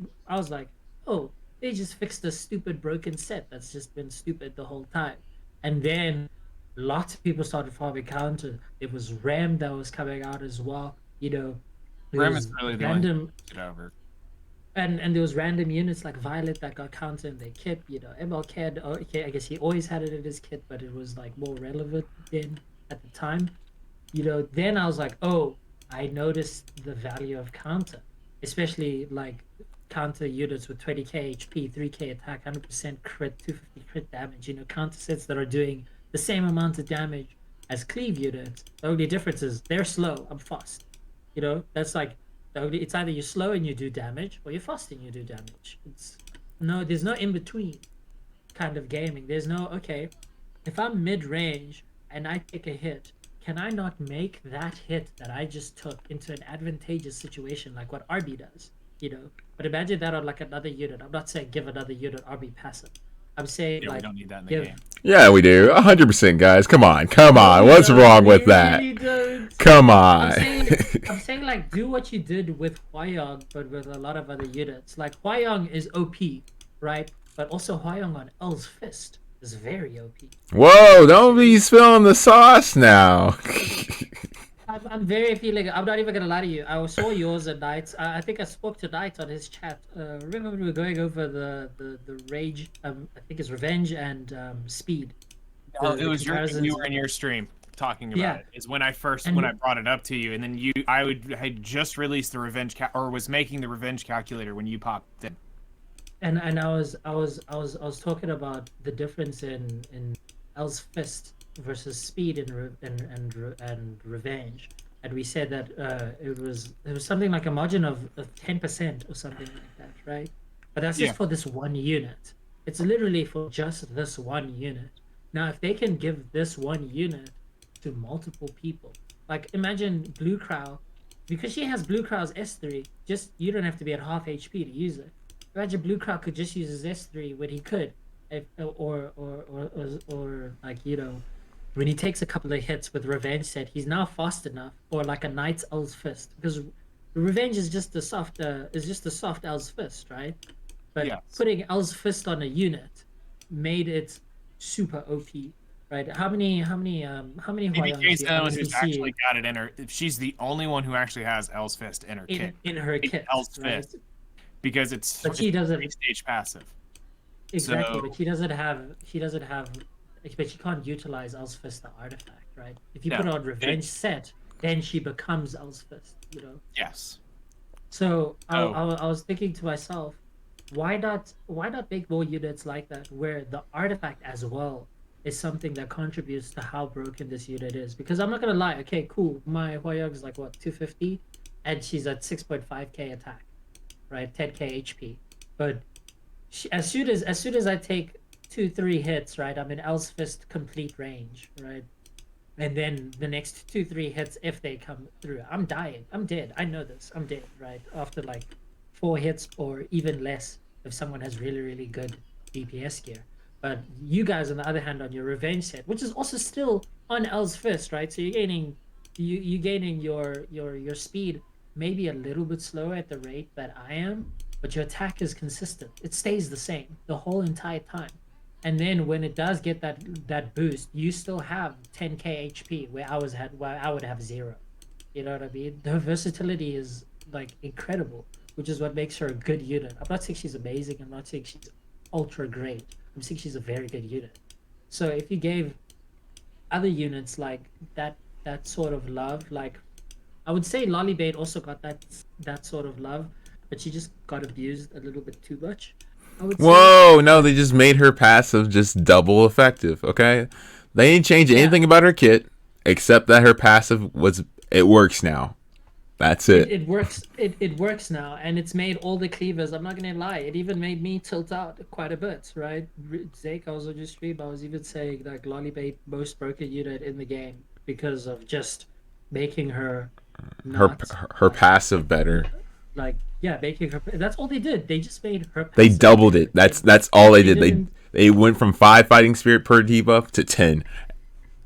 like, oh, they just fixed a stupid broken set that's just been stupid the whole time. And then lots of people started farming counter. It was RAM that was coming out as well. You know, there Ram was is really the only random thing to get over. and there was random units like Violet that got counter in their kit. You know, MLCAD. Okay, I guess he always had it in his kit, but it was like more relevant then at the time. You know, then I was like, oh, I noticed the value of counter, especially like counter units with 20k HP, 3k attack, 100% crit, 250 crit damage. You know, counter sets that are doing the same amount of damage as cleave units. The only difference is they're slow. I'm fast. You know, that's like it's either you're slow and you do damage, or you're fast and you do damage. There's no in between kind of gaming. There's no, okay, if I'm mid range and I take a hit, can I not make that hit that I just took into an advantageous situation like what RB does? You know, but imagine that on like another unit. I'm not saying give another unit RB passive. I'm saying Yeah, like we don't need that in the give, game. Yeah, we do. 100%, guys. Come on. What's wrong with that? Really don't. Come on. I'm saying like do what you did with Hwyong, but with a lot of other units. Like Hwyong is OP, right? But also Hwyong on L's Fist is very OP. Whoa, don't be spilling the sauce now. I'm very feeling. I'm not even gonna lie to you. I saw yours at night. I think I spoke to Knight on his chat. Remember when we were going over the rage? I think it's revenge and speed. Oh, The it was you comparisons. were in your stream talking about Yeah. it. Is when I And- when I brought it up to you, and then had just released the revenge or was making the revenge calculator when you popped in. And I was talking about the difference in L's Fist versus speed and revenge, and we said that it was something like a margin of 10% or something like that, right? But that's just Yeah. for this one unit. It's literally for just this one unit. Now, if they can give this one unit to multiple people, like imagine Blue Crow, because she has Blue Crow's S3, just you don't have to be at half HP to use it. Imagine Blue Crow could just use his S3 when he could, if, or like, you know, when he takes a couple of hits with Revenge set, he's now fast enough, or like a Knight's L's Fist, because Revenge is just a soft L's Fist, right? But Yes. putting L's Fist on a unit made it super OP. right? How many Hwyongs BBK's do you the one honestly who's see actually got it in her. She's the only one who actually has L's Fist in her kit. in her kit, L's right? Fist because it's But she doesn't three-stage passive. exactly. But So she doesn't have. But she can't utilize Elspeth the artifact, right? If you no, put her on Revenge it's set, then she becomes Elspeth, you know. yes. So So I was thinking to myself, why not make more units like that where the artifact as well is something that contributes to how broken this unit is? Because I'm not gonna lie, okay, cool. My Hwyong is like what 250, and she's at 6.5k attack, right? 10k HP, but as soon as I take 2-3 hits, right, I'm in Elspeth complete range, right? And then the next 2-3 hits, if they come through, I'm dying. I'm dead. I know this. I'm dead, right? After like 4 hits or even less, if someone has really, really good DPS gear. But you guys, on the other hand, on your revenge set, which is also still on L's Fist, right? So you gaining your speed maybe a little bit slower at the rate that I am, but your attack is consistent. It stays the same the whole entire time. And then when it does get that boost, you still have 10k HP where I would have zero. You know what I mean? The versatility is like incredible, which is what makes her a good unit. I'm not saying she's amazing. I'm not saying she's ultra great. I'm saying she's a very good unit. So if you gave other units like that sort of love, like I would say Lollybait also got that sort of love, but she just got abused a little bit too much. I would say. Whoa, no, they just made her passive just double effective, okay? They didn't change Yeah, anything about her kit except that her passive it works now. That's it, it. it works it works now, and it's made all the cleavers. I'm not gonna lie, it even made me tilt out quite a bit, right? Zake, I was on your stream, I was even saying like Lollybait most broken unit in the game because of just making her Her not her like passive better. yeah, making her, that's all they did. They just made her They passive doubled better. it. They That's all they they did. didn't They went from 5 fighting spirit per debuff to 10.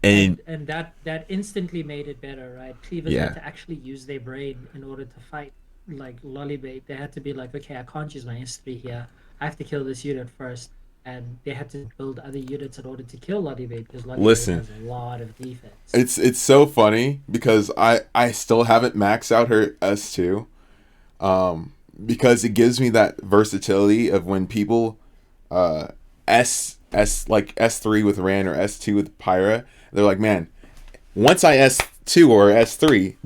And and that instantly made it better, right? Cleavers had yeah. to actually use their brain in order to fight. Like Lollybait, they had to be like, okay, I can't use my S3 here. I have to kill this unit first, and they had to build other units in order to kill Lollybait because Lollybait Listen, has a lot of defense. it's so funny because I still haven't maxed out her S2. Because it gives me that versatility of when people uh like S3 with Ran or S2 with Pyra, they're like, man, once I S2 or S3,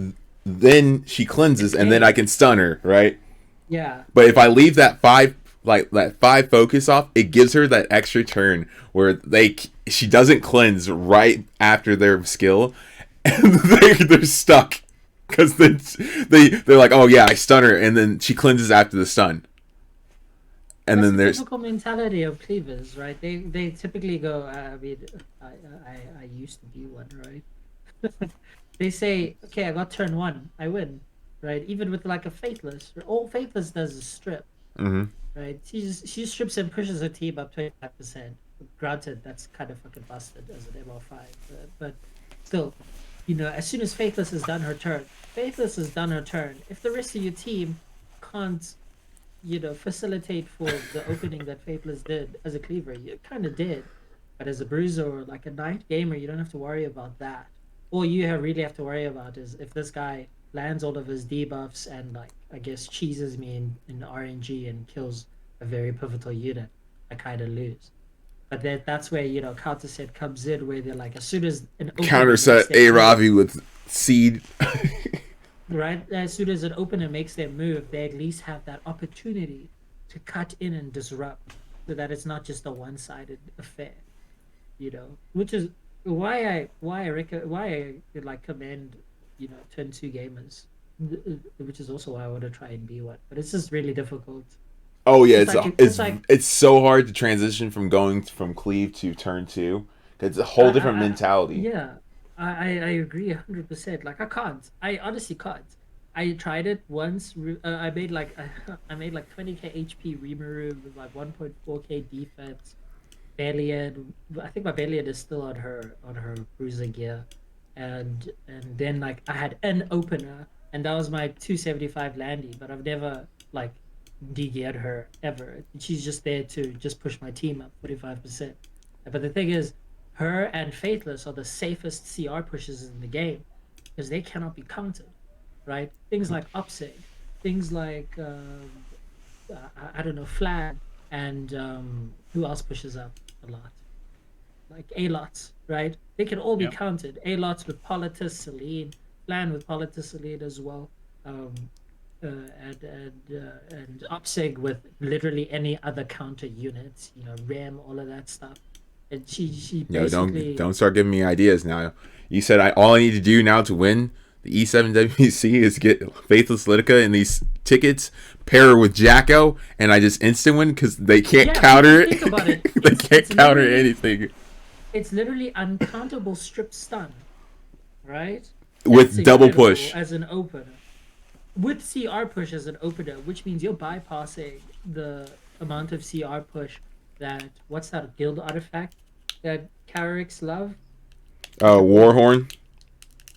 then she cleanses It's and then I game. can stun her, right? Yeah, But if I leave that 5 focus off, it gives her that extra turn where she doesn't cleanse right after their skill, and they're stuck because then they're like, oh yeah, I stun her, and then she cleanses after the stun, and that's then the there's typical mentality of cleavers, right? They typically go. I mean, I used to be one, right? They say, okay, I got turn one, I win, right? Even with like a faithless, all faithless does is strip, hmm right? She strips and pushes her team up 25%. Granted, that's kind of fucking busted as an ML5, but still, as soon as Faithless has done her turn, Faithless has done her turn. If the rest of your team can't, facilitate for the opening that Faithless did as a cleaver, you kind of did. But as a bruiser or like a night gamer, you don't have to worry about that. All you really have to worry about is if this guy lands all of his debuffs and like I guess cheeses me in RNG and kills a very pivotal unit, I kind of lose. But that's where counter set comes in, where they're like as soon as an counter opener makes set their A move, Ravi with seed. right? As soon as an opener makes their move, they at least have that opportunity to cut in and disrupt, so that it's not just a one-sided affair. Which is why I like commend turn two gamers, which is also why I want to try and be one. But it's just really difficult. Oh yeah, It's it's like it's it's like it's so hard to transition from going from cleave to turn two. It's a I, whole different I, I mentality. yeah, I agree 100%. Like I can't. I honestly can't. I tried it once. I made like I made like 20k HP Rimuru with like 1.4k defense. Belian, I think my Belian is still on her bruiser gear, and then like I had an opener, and that was my 275 Landy, but I've never like de-geared her ever. She's just there to just push my team up 45%. But the thing is, her and Faithless are the safest CR pushes in the game because they cannot be countered, right? Things like Upsig, things like I don't know, Flag, and who else pushes up a lot? Like A-Lots, right? They can all be Yep. counted. A-Lots with Politis, Celine, Flan with Politis, Celine as well. Um, and Upsig with literally any other counter units, Rem, all of that stuff. And she Yo, basically don't start giving me ideas now. You said all I need to do now to win the E7 WC is get Faithless Litica in these tickets, pair her with Jack-o, and I just instant win because they can't counter it. Think about it. They can't counter literally- anything It's literally uncountable strip stun, right? with That's double incredible push. as an opener. With CR push as an opener, which means you're bypassing the amount of CR push that what's that guild artifact that Carricks love, Warhorn.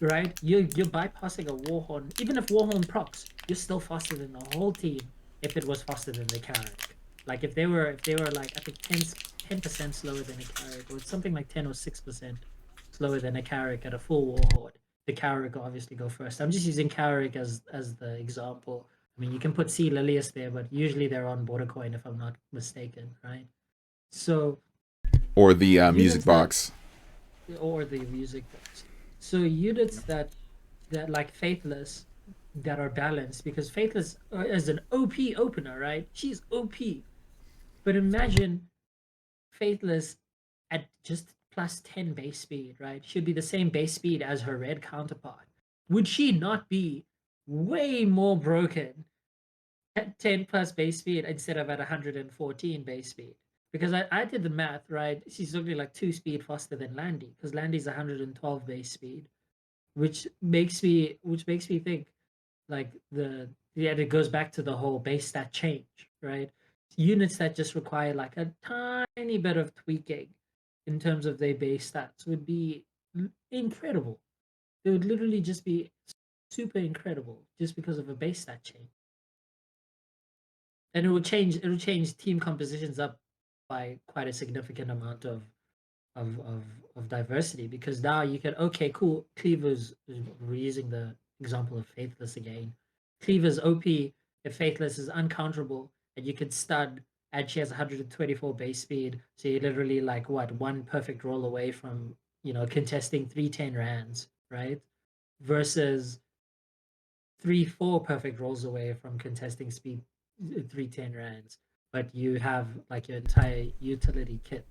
right? You're bypassing a Warhorn. Even if Warhorn procs, you're still faster than the whole team if it was faster than the Carrick. Like if they were like I think 10% slower than a Carrick, or something like 10 or 6% slower than a Carrick at a full Warhorde. The Carrick will obviously go first. I'm just using Carrick as the example. I mean, you can put C. Lilius there, but usually they're on border coin if I'm not mistaken, right? So, Or the music units box. or the music box. So units that like Faithless that are balanced, because Faithless is an OP opener, right? She's OP. But imagine Faithless at just plus 10 base speed, right? Should be the same base speed as her red counterpart. Would she not be way more broken at 10 plus base speed instead of at 114 base speed? Because I did the math, right? She's looking like 2 speed faster than Landy, because Landy's 112 base speed, which makes me think like it goes back to the whole base stat change, right? Units that just require like a tiny bit of tweaking in terms of their base stats would be incredible. They would literally just be super incredible just because of a base stat change. And it would change team compositions up by quite a significant amount of of of, of diversity, because now you can, okay, cool, Cleaver's, we're using the example of Faithless again. Cleaver's OP if Faithless is uncounterable, and you could stud, and she has 124 base speed, so you're literally like what, one perfect roll away from contesting 310 rands, right? Versus 3-4 perfect rolls away from contesting speed 310 rands, but you have like your entire utility kit.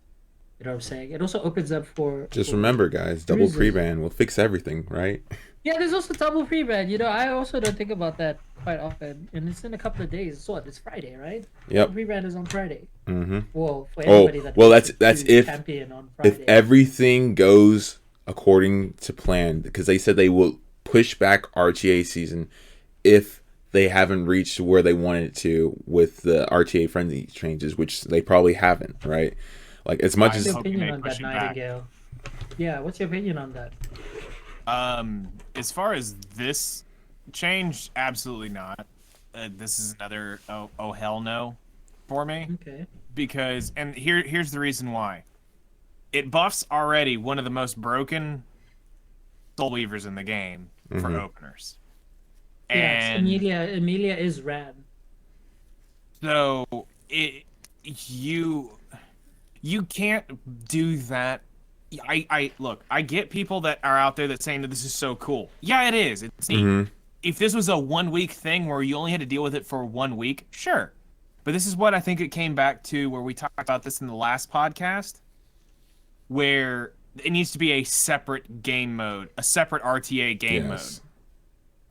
You know what I'm saying? It also opens up Just for remember, guys, double bruises. pre-ban will fix everything, right? Yeah, there's also double pre-ban. I also don't think about that quite often, and it's in a couple of days. So what? It's Friday, right? Yep. Pre-ban is on Friday. Mm-hmm. Well, for anybody that well, wants that's to if champion on Friday. if everything goes according to plan, because they said they will push back RTA season if they haven't reached where they wanted it to with the RTA friendly changes, which they probably haven't, right? Like as much What's as your hope they opinion on push that, it back. Nightingale? Yeah, what's your opinion on that? As far as this change, absolutely not. This is another oh hell no for me, Okay. because and here's the reason why. It buffs already one of the most broken Soul Weavers in the game for openers. Yes, And Emilia is rad. so you can't do that. I look, I get people that are out there that saying that this is so cool. Yeah, it is. It's neat. If this was a 1 week thing where you only had to deal with it for 1 week, sure. But this is what I think it came back to, where we talked about this in the last podcast, where it needs to be a separate game mode, a separate RTA game mode.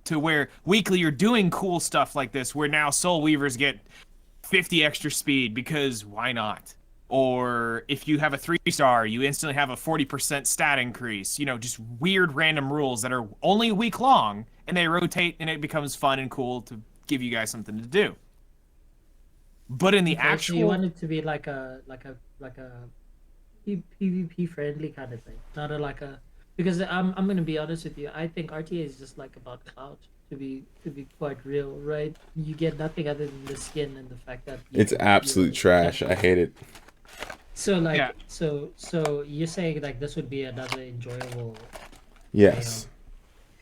To where weekly you're doing cool stuff like this, where now Soul Weavers get 50 extra speed because why not? Or if you have a 3-star, you instantly have a 40% stat increase. Just weird random rules that are only a week long, and they rotate, and it becomes fun and cool to give you guys something to do. But in the Okay, actual, so you want it to be like a PvP friendly kind of thing, not because I'm gonna be honest with you. I think RTA is just like about clout, to be quite real, right? You get nothing other than the skin and the fact that it's absolute trash. I hate it. So like Yeah. so you're saying like this would be another enjoyable way of Yes.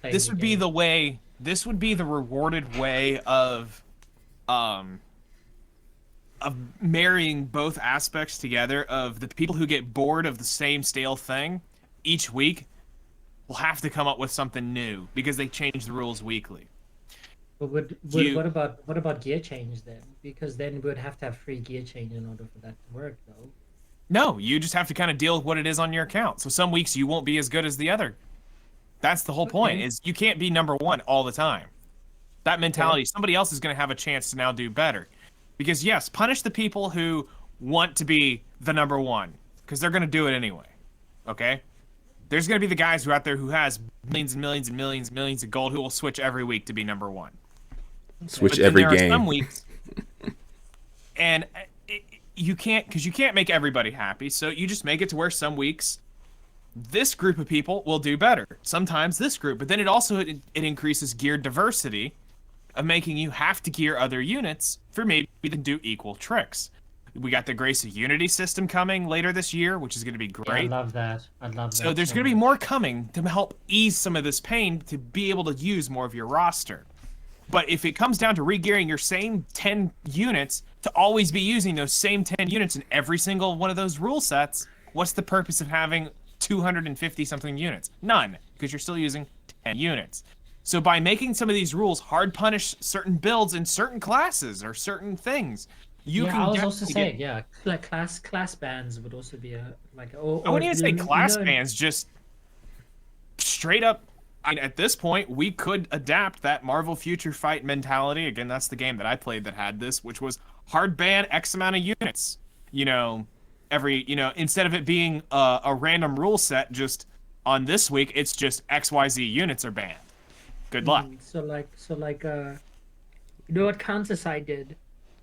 playing This the would be game. the way. This would be the rewarded way um of marrying both aspects together. Of the people who get bored of the same stale thing each week will have to come up with something new because they change the rules weekly. But You what about gear change then? Because then we'd have to have free gear change in order for that to work though. No, you just have to kind of deal with what it is on your account. So some weeks you won't be as good as the other. That's the whole point. Okay. Is you can't be number one all the time. That Okay. mentality, somebody else is going to have a chance to now do better. Because yes, punish the people who want to be the number one because they're going to do it anyway. Okay? There's going to be the guys who out there who has millions and millions and millions and millions of gold who will switch every week to be number one. Switch But then every there are some game. weeks, and you can't, because you can't make everybody happy. So you just make it to where some weeks this group of people will do better. Sometimes this group, but then it increases gear diversity of making you have to gear other units for maybe to do equal tricks. We got the Grace of Unity system coming later this year, which is going to be Yeah, I great. love that. I love So that there's so going to be much. more coming to help ease some of this pain to be able to use more of your roster. But if it comes down to regearing your same 10 units to always be using those same 10 units in every single one of those rule sets, what's the purpose of having 250 something units? None, because you're still using 10 units. So by making some of these rules hard punish certain builds in certain classes or certain things, you Yeah, can I was also definitely saying, yeah, like class bans would also be a like I wouldn't even say you class know, bans, just straight up. I mean, at this point, we could adapt that Marvel Future Fight mentality. Again, that's the game that I played that had this, which was hard ban X amount of units. You know, instead of it being a random rule set, just on this week, it's just XYZ units are banned. Good luck. you know what Counter Side did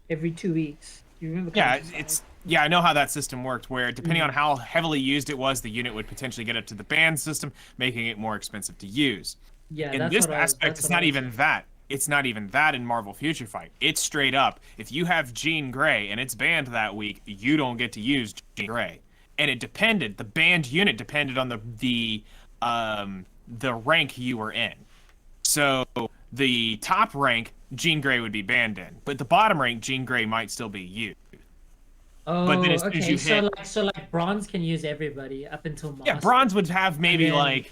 every 2 weeks. You remember Yeah, Counter Side? I know how that system worked, where depending on Mm. how heavily used it was, the unit would potentially get up to the ban system, making it more expensive to use. Yeah, In this aspect, that's it's what I not was even saying. that. It's not even that in Marvel Future Fight. It's straight up. If you have Jean Grey and it's banned that week, you don't get to use Jean Grey. And the banned unit depended on the rank you were in. So the top rank, Jean Grey would be banned in, but the bottom rank, Jean Grey might still be used. But then Oh, as soon as okay. you hit, So like bronze can use everybody up until yeah, master. bronze would have maybe then- like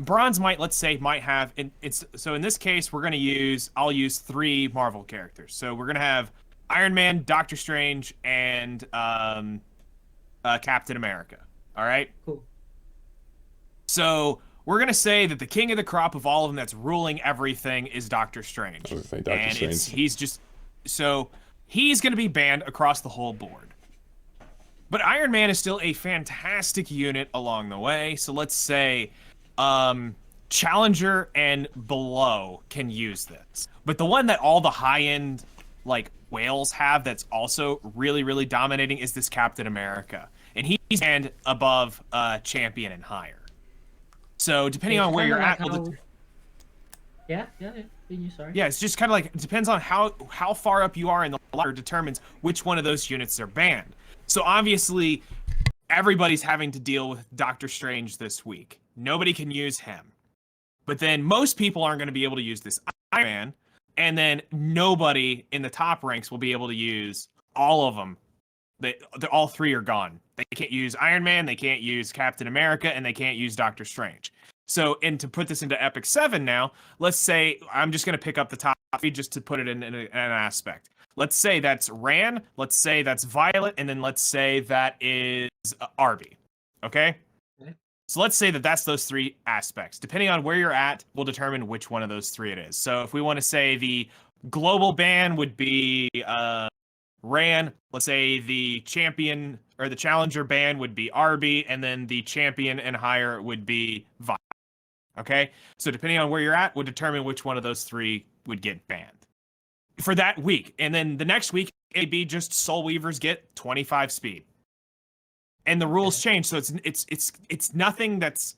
bronze might, let's say, might have it's so in this case we're gonna use I'll use 3 Marvel characters. So we're gonna have Iron Man, Doctor Strange, and Captain America. All right. Cool. So we're gonna say that the king of the crop of all of them that's ruling everything is Doctor Strange. I was gonna say Doctor and Strange. he's just so he's gonna be banned across the whole board. But Iron Man is still a fantastic unit along the way. So let's say Challenger and below can use this. But the one that all the high-end like whales have that's also really, really dominating is this Captain America. And he's banned above champion and higher. So depending It's on where kinda you're like at, how- Yeah. Sorry. yeah, it's just kind of like depends on how far up you are in the ladder determines which one of those units are banned. So obviously, everybody's having to deal with Doctor Strange this week. Nobody can use him. But then most people aren't going to be able to use this Iron Man, and then nobody in the top ranks will be able to use all of them. All 3 are gone. They can't use Iron Man, they can't use Captain America, and they can't use Doctor Strange. So, and to put this into Epic 7 now, let's say I'm just going to pick up the top 3 just to put it in an aspect. Let's say that's Ran, let's say that's Violet, and then let's say that is Arby. Okay? Okay. So let's say that that's those 3 aspects. Depending on where you're at, we'll determine which one of those 3 it is. So if we want to say the global ban would be Ran, let's say the champion or the challenger ban would be Arby, and then the champion and higher would be Violet. Okay? So depending on where you're at, would determine which one of those 3 would get banned for that week. And then the next week, it'd be just Soul Weavers get 25 speed. And the rules change, so it's nothing that's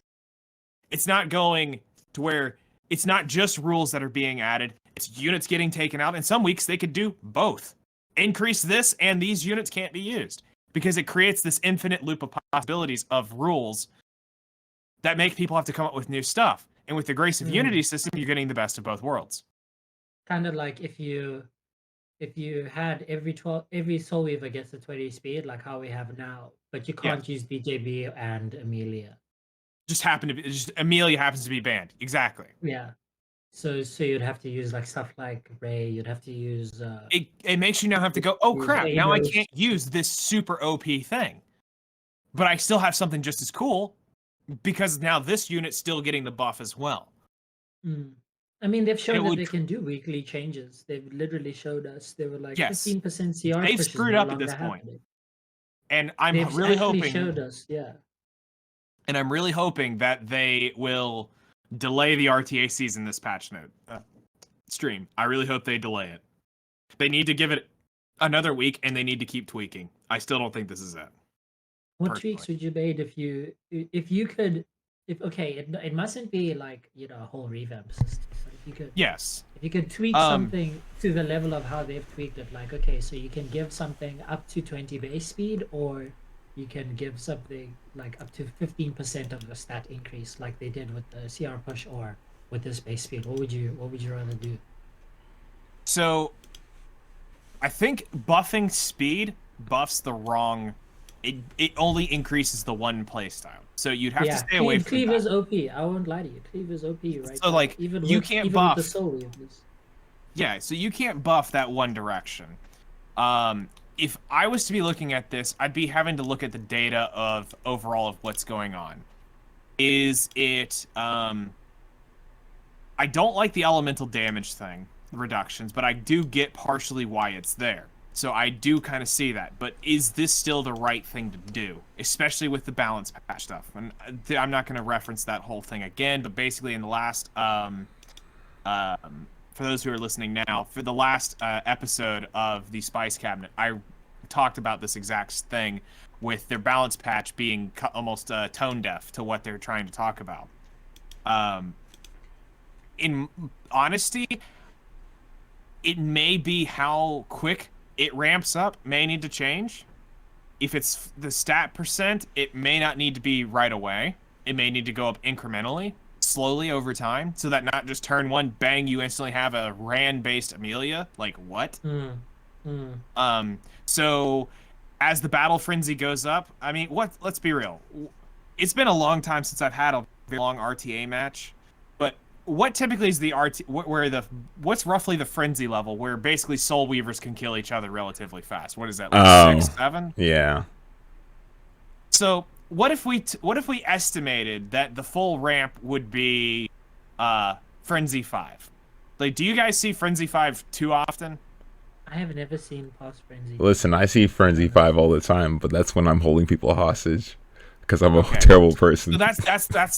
it's not going to where it's not just rules that are being added, it's units getting taken out, and some weeks they could do both. Increase this and these units can't be used. because it creates this infinite loop of possibilities of rules that make people have to come up with new stuff. And with the Grace of Unity system, you're getting the best of both worlds. Kind of like if you had every Soul Weaver gets a 20 speed like how we have now, but you can't use BJB and Amelia. Amelia happens to be banned. Exactly. Yeah. So you'd have to use like stuff like Ray. You'd have to use. It makes you now have to go, oh crap! Now I can't use this super OP thing, but I still have something just as cool because now this unit's still getting the buff as well. I mean, they've shown that they can do weekly changes. They've literally showed us. They were like 15% CR. They've screwed up at this point, and I'm really hoping showed us, and I'm really hoping that they will delay the RTA season this patch note stream. I really hope they delay it. They need to give it another week, and they need to keep tweaking. I still don't think this is it. What tweaks would you made if you could? It mustn't be like a whole revamp system. But if you could, if you could tweak something to the level of how they've tweaked it, like so you can give something up to 20 base speed, or you can give something like up to 15% of the stat increase, like they did with the CR push or with this base speed. What would you rather do? So, I think buffing speed buffs the wrong. It only increases the one playstyle. So you'd have to stay away from Cleaver's OP. I won't lie to you. Cleaver's OP, right? So like you can't buff. With the Soul Weavers. Yeah, so you can't buff that one direction. If I was to be looking at this, I'd be having to look at the data of overall of what's going on. Is it I don't like the elemental damage thing, reductions, but I do get partially why it's there. So I do kind of see that, but is this still the right thing to do, especially with the balance patch stuff? And I'm not going to reference that whole thing again, but basically in the last, for those who are listening now, for the last episode of the Spice Cabinet, I talked about this exact thing with their balance patch being almost tone deaf to what they're trying to talk about. In honesty, it may be how quick it ramps up may need to change. If it's the stat percent, it may not need to be right away. It may need to go up incrementally, slowly over time, so that not just turn one, bang, you instantly have a Ran-based Amelia. Like, what? So, as the battle frenzy goes up, I mean, let's be real. It's been a long time since I've had a very long RTA match, but what typically is the what's roughly the frenzy level where basically Soul Weavers can kill each other relatively fast? What is that, like 6, 7? Yeah. So what if we estimated that the full ramp would be Frenzy 5? Like, do you guys see Frenzy 5 too often? I have never seen past Frenzy. Listen, I see Frenzy 5 all the time, but that's when I'm holding people hostage. Because I'm a terrible person. So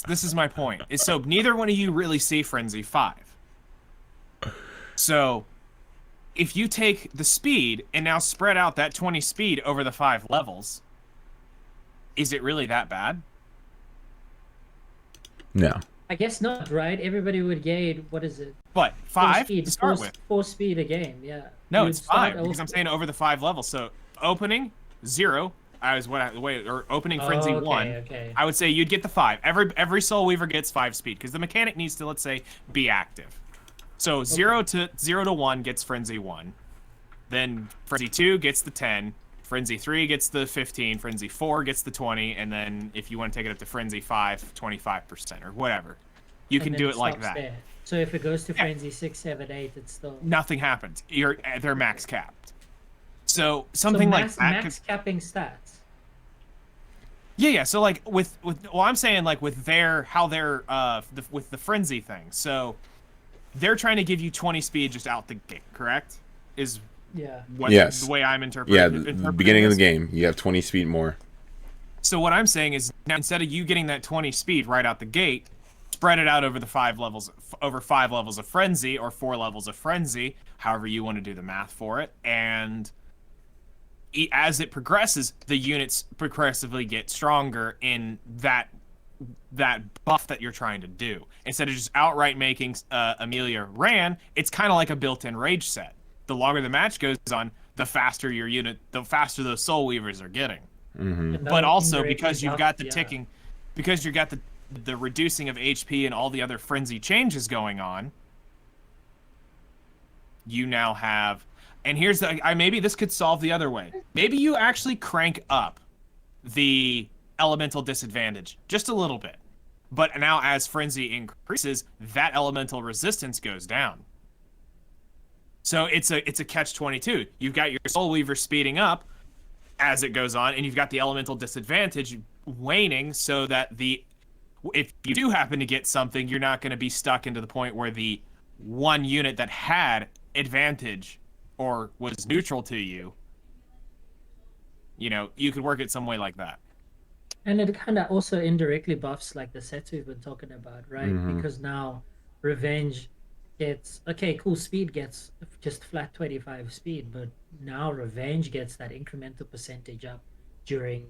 this is my point. So neither one of you really see Frenzy 5. So if you take the speed and now spread out that 20 speed over the 5 levels, is it really that bad? No. I guess not, right? Everybody would gain, what is it? But 5 to start with. 4 speed a game, yeah. No, it's 5 because I'm saying over the 5 levels. So opening 0. Opening Frenzy 1, okay. I would say you'd get the 5. Every Soul Weaver gets 5 speed because the mechanic needs to, let's say, be active. So 0 to 1 gets Frenzy 1. Then Frenzy 2 gets the 10. Frenzy 3 gets the 15. Frenzy 4 gets the 20. And then if you want to take it up to Frenzy 5, 25% or whatever. You can do it like that. There. So if it goes to Frenzy 6, 7, 8, it's still... Nothing happens. They're max capped. So something like that... Max capping stats. Yeah. So like I'm saying like with with the frenzy thing. So they're trying to give you 20 speed just out the gate, correct? Is the way I'm interpreting. Yeah, the beginning of the game, you have 20 speed more. So what I'm saying is now instead of you getting that 20 speed right out the gate, spread it out over the 5 levels of frenzy or 4 levels of frenzy, however you want to do the math for it, and as it progresses, the units progressively get stronger in that buff that you're trying to do. Instead of just outright making Amelia Ran, it's kind of like a built-in rage set. The longer the match goes on, the faster your unit, the faster those Soul Weavers are getting. And But that also indirectly because you've buffs- got the yeah. ticking, because you've got the reducing of HP and all the other frenzy changes going on, you now have, and here's the, maybe this could solve the other way. Maybe you actually crank up the elemental disadvantage just a little bit. But now as frenzy increases, that elemental resistance goes down. So it's a catch-22. You've got your Soul Weaver speeding up as it goes on, and you've got the elemental disadvantage waning, so that if you do happen to get something, you're not going to be stuck into the point where the one unit that had advantage or was neutral to you, you could work it some way like that. And it kind of also indirectly buffs like the sets we've been talking about, right? Because now Revenge gets, okay, cool, speed gets just flat 25 speed, but now Revenge gets that incremental percentage up during.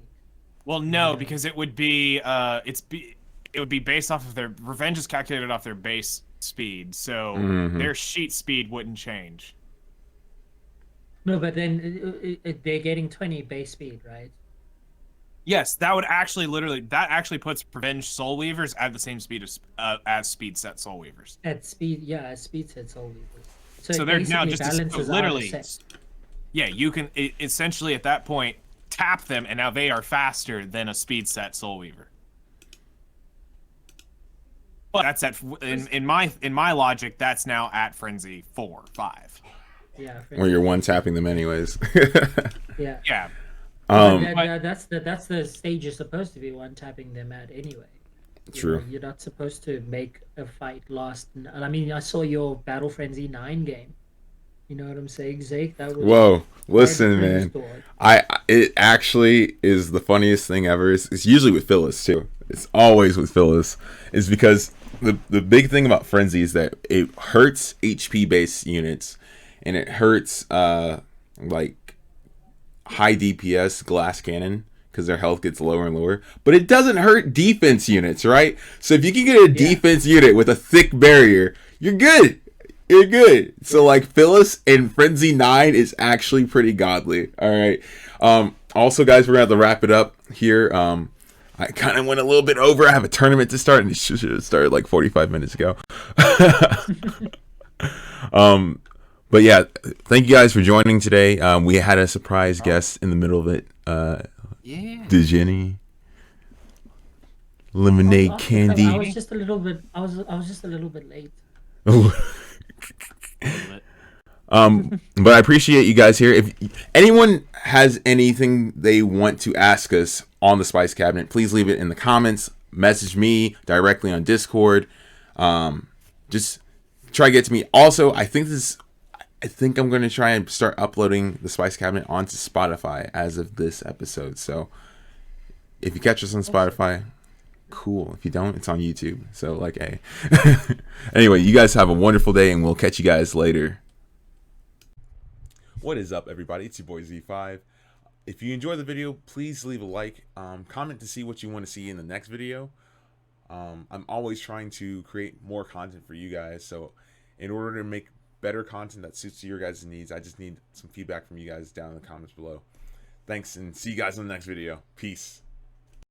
Well, no, because it would be it would be based off of their Revenge is calculated off their base speed, so their sheet speed wouldn't change. No, but then they're getting 20 base speed, right? Yes, that would actually puts Revenge Soul Weavers at the same speed as speed set Soul Weavers. At speed, yeah, at speed set Soul Weavers. So it they're now basically just balances literally, out the set. yeah, you can essentially at that point tap them, and now they are faster than a speed set Soul Weaver. But that's in my logic, that's now at Frenzy 4, 5. Yeah. Where you're one tapping them anyways. Yeah. Yeah. That's the stage you're supposed to be one tapping them at anyway. True. You're not supposed to make a fight last. And I mean, I saw your Battle Frenzy 9 game. You know what I'm saying, Zeke? That was Whoa, listen, man. story. It actually is the funniest thing ever. It's usually with Phyllis too. It's always with Phyllis. Is because the big thing about Frenzy is that it hurts HP based units, and it hurts like high DPS glass cannon because their health gets lower and lower, but it doesn't hurt defense units, right? So if you can get a defense unit with a thick barrier, you're good. You're good. So like Phyllis in Frenzy 9 is actually pretty godly. All right. Also, guys, we're gonna have to wrap it up here. I kind of went a little bit over. I have a tournament to start, and it should have started like 45 minutes ago. But yeah, thank you guys for joining today. We had a surprise guest in the middle of it. Yeah. Dejenny. Lemonade candy. I was just a little bit. I was just a little bit late. But I appreciate you guys here. If anyone has anything they want to ask us on the Spice Cabinet, please leave it in the comments. Message me directly on Discord. Just try to get to me. Also, I think I'm going to try and start uploading the Spice Cabinet onto Spotify as of this episode. So if you catch us on Spotify, cool. If you don't, it's on YouTube. So like, hey. Anyway, you guys have a wonderful day, and we'll catch you guys later. What is up, everybody? It's your boy Z5. If you enjoyed the video, please leave a like. Comment to see what you want to see in the next video. I'm always trying to create more content for you guys. So in order to make better content that suits your guys' needs, I just need some feedback from you guys down in the comments below. Thanks, and see you guys in the next video. Peace.